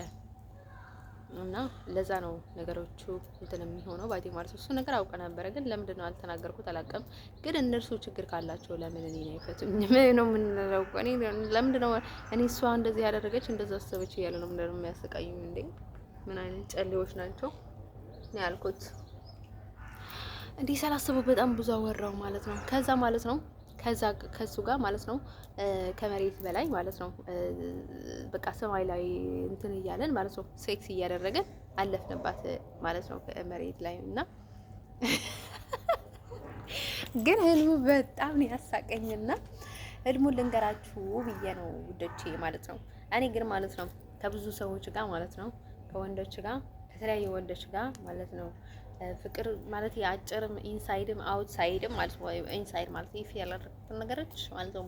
እና ለዛ ነው ነገሮቹ እንትን የሚሆነው ባይ ማለት ነው። እሱ ነገር አውቀ ነበረ፣ ግን ለምንድን ነው አልተናገርኩት አላውቅም። ግን እነርሱ ችግር ካላቸው ለምን እኔ ነው ይፈቱኝ? ምን ነው የምንለው? እኔ ለምንድን ነው እኔ እሷ እንደዚህ ያደረገች እንደዛ አሰበች እያለ ነው ምንድን ነው የሚያሰቃዩኝ እንዴ? ምን አይነት ጨሌዎች ናቸው ነው ያልኩት። እንዲህ ሳላስበው በጣም ብዙ አወራው ማለት ነው። ከዛ ማለት ነው ከሱ ጋር ማለት ነው ከመሬት በላይ ማለት ነው በቃ ሰማይ ላይ እንትን እያለን ማለት ነው ሴክስ እያደረገን አለፍንባት ማለት ነው ከመሬት ላይ እና ግን ህልሙ በጣም ነው ያሳቀኝና ህልሙን ልንገራችሁ ብዬ ነው ውዶቼ ማለት ነው። እኔ ግን ማለት ነው ከብዙ ሰዎች ጋር ማለት ነው ከወንዶች ጋር ከተለያዩ ወንዶች ጋር ማለት ነው ፍቅር ማለት የአጭርም ኢንሳይድም አውትሳይድም ማለት ነው። ኢንሳይድ ማለት ይፍ ያላደረኩት ነገሮች ማለት ነው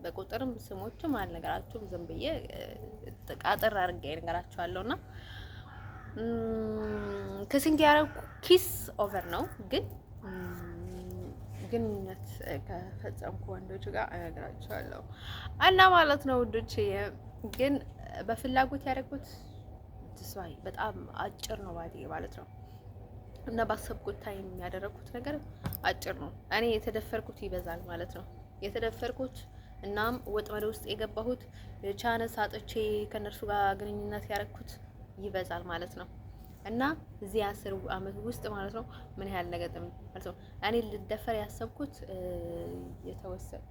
በቁጥርም ስሞችም አልነገራችሁም ዝም ብዬ ቃጥር አድርጌ ነገራችኋለሁና ከሲንግ ያደረኩ ኪስ ኦቨር ነው ግን ግንኙነት ከፈጸምኩ ወንዶች ጋር እነግራቸዋለሁ እና ማለት ነው ውዶች። ግን በፍላጎት ያደረኩት ተስፋዬ በጣም አጭር ነው ባዲ ማለት ነው እና ባሰብኩት ታይም ያደረኩት ነገር አጭር ነው። እኔ የተደፈርኩት ይበዛል ማለት ነው የተደፈርኩት እናም ወጥመድ ውስጥ የገባሁት ቻንስ አጥቼ ከነርሱ ጋር ግንኙነት ያደረኩት ይበዛል ማለት ነው። እና እዚህ 10 አመት ውስጥ ማለት ነው ምን ያህል ነገር ማለት ነው እኔ ልደፈር ያሰብኩት የተወሰነ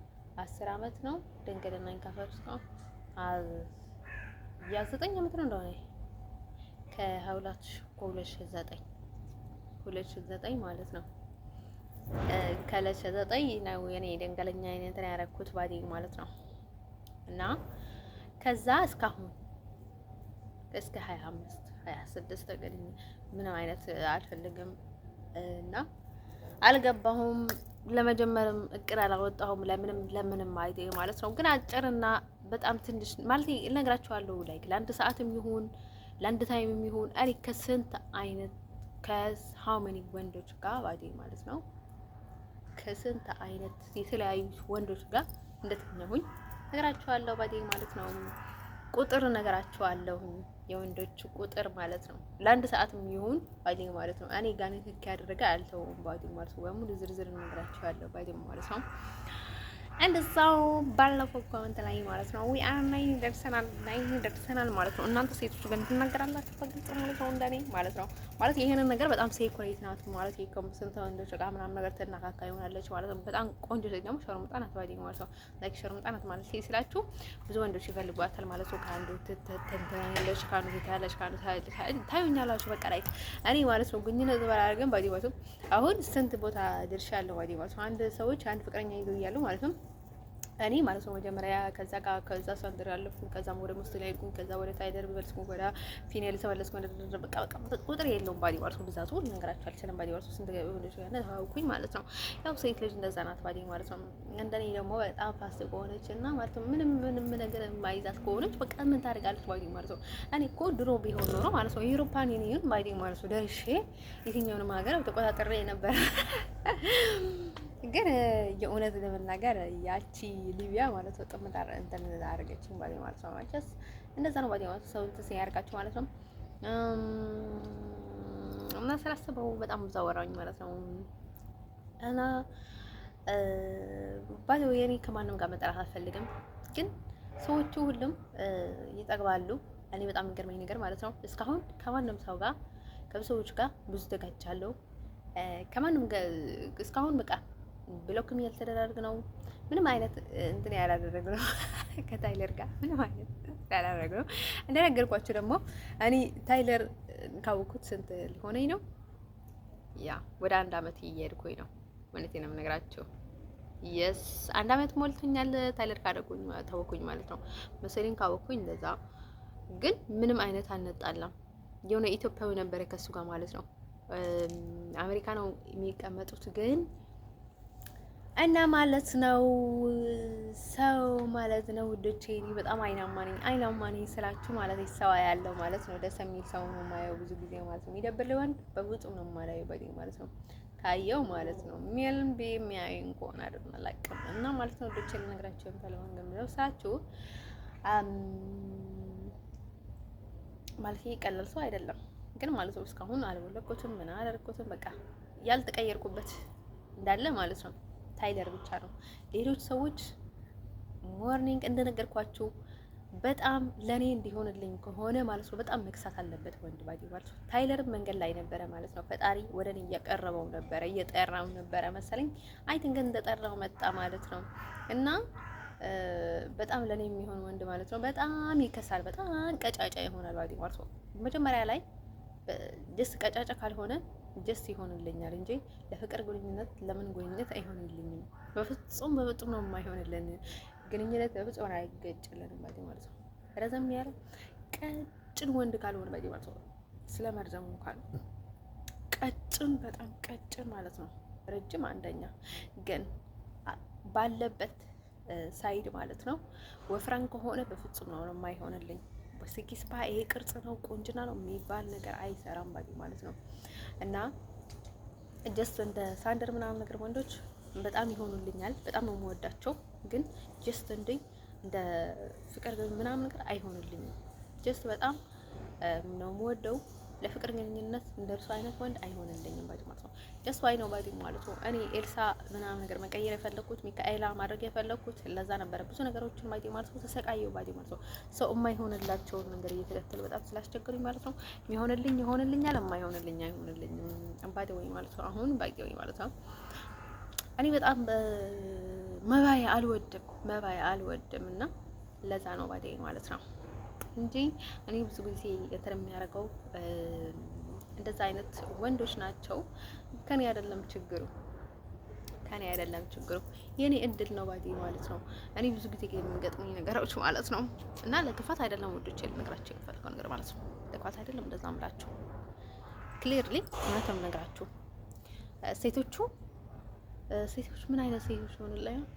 10 አመት ነው። ድንገትና እንካፈርስ ነው ያ 9 አመት ነው እንደሆነ ከ2009 ማለት ነው ከ2009 ነው የኔ ድንገለኛ እንትን ያደረኩት ባዲ ማለት ነው። እና ከዛ እስካሁን እስከ 25 26 ተገኝ ምንም አይነት አልፈልግም እና አልገባሁም። ለመጀመርም እቅድ አላወጣሁም ለምንም አይቴ ማለት ነው። ግን አጭርና በጣም ትንሽ ማለት እነግራችኋለሁ። ላይክ ለአንድ ሰዓትም ይሁን ለአንድ ታይምም ይሁን እኔ ከስንት አይነት ከሃው መኒ ወንዶች ጋር ባዲ ማለት ነው ከስንት አይነት የተለያዩ ወንዶች ጋር እንደተገኘሁኝ እነግራችኋለሁ ባዲ ማለት ነው። ቁጥር ነገራችኋለሁ የወንዶች ቁጥር ማለት ነው። ለአንድ ሰዓትም ይሁን ባዲ ማለት ነው እኔ ጋር ንክኪ ያደረገ አልተውም ባዲ ማለት ነው። በሙሉ ዝርዝር ነገራችኋለሁ ባዲ ማለት ነው። እንደዛው ባለፈው ኮሜንት ላይ ማለት ነው ዊ አር ናይን ደርሰናል ማለት ነው። እናንተ ሴቶች ግን ትናገራላችሁ በግልጽ ማለት ነው እንደኔ ማለት ነው። ማለት ይሄንን ነገር በጣም ሴኩሬት ናት ማለት ይከም ስንት ወንዶች ጋር ምናምን ነገር ተናካካ ይሆናለች ማለት ነው። በጣም ቆንጆ ሴት ደግሞ ሸርሙጣ ናት ባዲ ማለት ነው። ላይክ ሸርሙጣ ናት ማለት ሲላችሁ ብዙ ወንዶች ይፈልጓታል ማለት ነው። ከአንዱ ትተንተናለች ከአንዱ ትታለች ከአንዱ ታዩኛላችሁ በቃ ላይክ እኔ ማለት ነው ግንኙነት ባላደርግም ባዲ ማለት ነው አሁን ስንት ቦታ ደርሻለሁ ባዲ ማለት ነው። አንድ ሰዎች አንድ ፍቅረኛ ይዘው እያሉ ማለት ነው እኔ ማለት ነው መጀመሪያ ከዛ ጋር ከዛ ሰንደር ያለፍኩኝ ከዛም ወደ ሙስሊም ላይ ሄድኩኝ ከዛ ወደ ታይደር በልስኩ ወደ ፊኔል ተመለስኩ ወደ በቃ ቁጥር የለውም ባዲ ማለት ነው። ብዛቱ ልነግራችሁ አልችልም ባዲ ማለት ነው። ስንት ወንዶች ጋር ታውቁኝ ማለት ነው። ያው ሴት ልጅ እንደዛ ናት ባዲ ማለት ነው። እንደኔ ደግሞ በጣም ፋስት ከሆነች እና ማለት ነው ምንም ነገር የማይዛት ከሆነች በቃ ምን ታደርጋለች ባዲ ማለት ነው። እኔ እኮ ድሮ ቢሆን ኖሮ ማለት ነው ዩሮፓን ዩኒየን ባዲ ማለት ነው ደርሼ የትኛውንም ሀገር ተቆጣጥሬ ነበር። ግን የእውነት ለመናገር ያቺ ሊቢያ ማለት ነው ጥምጣር እንትን አደረገችኝ ባዲ ማለት ነው። ማቸስ እንደዛ ነው ባዲ ማለት ሰው እንትን ያርጋችሁ ማለት ነው። እና ስላሰበው በጣም ብዙ አወራኝ ማለት ነው። እና ባዲ የኔ ከማንም ጋር መጠራት አልፈልግም። ግን ሰዎቹ ሁሉም ይጠግባሉ። እኔ በጣም የሚገርመኝ ነገር ማለት ነው እስካሁን ከማንም ሰው ጋር ከብዙዎች ጋር ብዙ ተጋጭቻለሁ። ከማንም ጋር እስካሁን በቃ ብሎክም ያልተደረገ ነው። ምንም አይነት እንትን ያላደረገ ነው። ከታይለር ጋር ምንም አይነት ያላደረገ ነው። እንደነገርኳችሁ ደግሞ እኔ ታይለር ካወኩት ስንት ሊሆነኝ ነው? ያ ወደ 1 አመት እየሄድኩኝ ነው። እውነቴን ነው የምነግራችሁ። የስ 1 አመት ሞልቶኛል ታይለር ካደረኩኝ ታወኩኝ ማለት ነው። መሰለኝ ካወኩኝ እንደዛ። ግን ምንም አይነት አልነጣላም። የሆነ ኢትዮጵያዊ ነበረ ከሱ ጋር ማለት ነው። አሜሪካ ነው የሚቀመጡት ግን እና ማለት ነው ሰው ማለት ነው ውዶቼ እኔ በጣም አይናማ ነኝ ስላችሁ ማለት ሰው ያለው ማለት ነው። ደስ የሚል ሰው ነው የማየው ብዙ ጊዜ ማለት ነው። የሚደብር ወንድ በፍጹም ነው የማላየው ባዲ ማለት ነው። ካየው ማለት ነው ሚልም በሚያይ እንኳን አይደለም አላውቅም። እና ማለት ነው ውዶቼ ልነግራችሁ የምፈልገው እንደምለው ሳችሁ ማለት ቀላል ሰው አይደለም ግን ማለት ነው እስካሁን አልወለድኩትም ምን አላደረኩትም በቃ ያልተቀየርኩበት እንዳለ ማለት ነው ታይለር ብቻ ነው። ሌሎች ሰዎች ሞርኒንግ እንደነገርኳችሁ በጣም ለኔ እንዲሆንልኝ ከሆነ ማለት ነው በጣም መክሳት አለበት ወንድ ባዲ ማለት ነው። ታይለር መንገድ ላይ ነበረ ማለት ነው። ፈጣሪ ወደኔ እያቀረበው ነበረ እየጠራው ነበረ መሰለኝ። አይ ቲንክ እንደጠራው መጣ ማለት ነው። እና በጣም ለኔ የሚሆን ወንድ ማለት ነው በጣም ይከሳል። በጣም ቀጫጫ ይሆናል ባዲ ማለት ነው። መጀመሪያ ላይ ጀስት ቀጫጫ ካልሆነ ጀስት ይሆንልኛል እንጂ ለፍቅር ግንኙነት ለምን ግንኙነት አይሆንልኝም። በፍጹም ነው የማይሆንልን ግንኙነት በፍጹም አይገጭልንም ባዲ ማለት ነው። ረዘም ያለ ቀጭን ወንድ ካልሆነ ባዲ ማለት ነው ስለመርዘሙ እንኳን ቀጭን በጣም ቀጭን ማለት ነው። ረጅም አንደኛ ግን ባለበት ሳይድ ማለት ነው ወፍራም ከሆነ በፍጹም ነው የማይሆንልኝ። በሲክስ ፓ ይሄ ቅርጽ ነው ቁንጅና ነው የሚባል ነገር አይሰራም ባዲ ማለት ነው። እና ጀስት እንደ ሳንደር ምናምን ነገር ወንዶች በጣም ይሆኑልኛል፣ በጣም ነው የምወዳቸው። ግን ጀስት እንደ ፍቅር ምናምን ነገር አይሆንልኝም። ጀስት በጣም ነው የምወደው። ለፍቅር ግንኙነት እንደርሱ አይነት ወንድ አይሆንልኝም ባዲ ማለት ነው። ጀስት ዋይ ነው ባዲ ማለት ነው። እኔ ኤልሳ ምናምን ነገር መቀየር የፈለኩት ሚካኤላ ማድረግ የፈለኩት ለዛ ነበረ። ብዙ ነገሮችን ባዲ ማለት ነው ተሰቃየው ባዲ ማለት ነው። ሰው የማይሆንላቸውን ነገር እየተከተሉ በጣም ስላስቸገሩኝ ማለት ነው። የሚሆንልኝ ይሆንልኛል፣ የማይሆንልኝ አይሆንልኝም ባዲ ወይ ማለት ነው። አሁን ባዲ ወይ ማለት ነው። እኔ በጣም መባያ አልወድም እና ለዛ ነው ባዲ ማለት ነው እንጂ እኔ ብዙ ጊዜ እንትን የሚያደርገው እንደዛ አይነት ወንዶች ናቸው። ከኔ አይደለም ችግሩ የኔ እድል ነው ባዲ ማለት ነው። እኔ ብዙ ጊዜ የሚገጥሙኝ ነገሮች ማለት ነው እና ለክፋት አይደለም ወንዶች ልነግራቸው የምፈልገው ነገር ማለት ነው። ለክፋት አይደለም እንደዛ ምላችሁ ክሊርሊ እውነትም ነግራችሁ ሴቶቹ ምን አይነት ሴቶች ሆነላይ ነው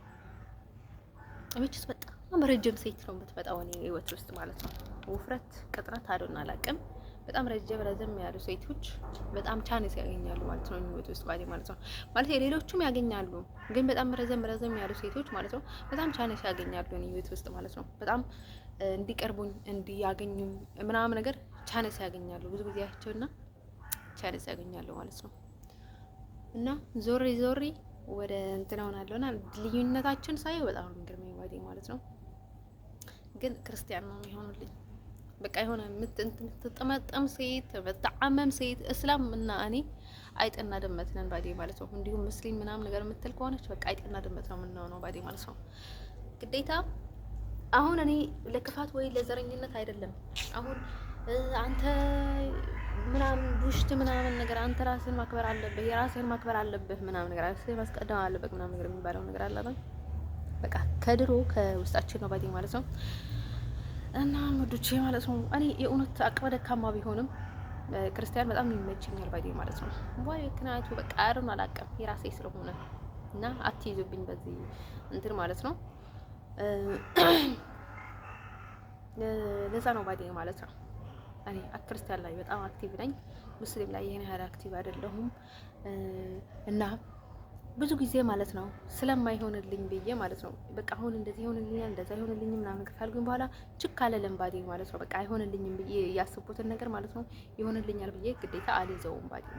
እመችስ በጣም ረጅም ሴት ነው የምትመጣው እኔ ህይወት ውስጥ ማለት ነው። ውፍረት ቅጥረት አዶና አላውቅም። በጣም ረዘም ያሉ ሴቶች በጣም ቻንስ ያገኛሉ ማለት ነው ህይወት ውስጥ ባዲ ማለት ነው። ማለት ሌሎቹም ያገኛሉ፣ ግን በጣም ረዘም ያሉ ሴቶች ማለት ነው በጣም ቻንስ ያገኛሉ እኔ ህይወት ውስጥ ማለት ነው። በጣም እንዲቀርቡኝ እንዲያገኙኝ ምናምን ነገር ቻንስ ያገኛሉ ብዙ ጊዜያቸውና ቻንስ ያገኛሉ ማለት ነው። እና ዞሪ ወደ እንትን ሆናለሁና ልዩነታችን ሳይው በጣም የሚገርመኝ ባዲ ማለት ነው። ግን ክርስቲያን ነው የሚሆኑልኝ። በቃ የሆነ የምትጠመጠም ሴት በተዓመም ሴት እስላም እና እኔ አይጥና ድመት ነን ባዲ ማለት ነው። እንዲሁም ሙስሊም ምናምን ነገር የምትል ከሆነች በቃ አይጥና ድመት ነው የምንሆነው ባዲ ማለት ነው። ግዴታ አሁን እኔ ለክፋት ወይ ለዘረኝነት አይደለም። አሁን አንተ ምናምን ቡሽት ምናምን ነገር አንተ ራስህን ማክበር አለብህ፣ የራስህን ማክበር አለብህ ምናምን ነገር ራስህን ማስቀደም አለብህ ምናምን ነገር የሚባለው ነገር አለ። በቃ ከድሮ ከውስጣችን ነው ባዲ ማለት ነው። እና ወዶቼ ማለት ነው እኔ የእውነት አቅመ ደካማ ቢሆንም ክርስቲያን በጣም ይመቸኛል ባዲ ማለት ነው። ወይ ምክንያቱ በቃ አሩን አላውቅም የራሴ ስለሆነ እና አትይዙብኝ በዚህ እንትን ማለት ነው። ለዛ ነው ባዲ ማለት ነው። እኔ ክርስቲያን ላይ በጣም አክቲቭ ነኝ፣ ሙስሊም ላይ ይሄን ያህል አክቲቭ አይደለሁም። እና ብዙ ጊዜ ማለት ነው ስለማይሆንልኝ ብዬ ማለት ነው በቃ አሁን እንደዚህ ይሆንልኛል እንደዛ ይሆንልኝ ምናምን ካልኩኝ በኋላ ችክ አለለም ባዲ ማለት ነው። በቃ አይሆንልኝም ብዬ ያስቡትን ነገር ማለት ነው ይሆንልኛል ብዬ ግዴታ አልይዘውም ባዲ ማለት ነው።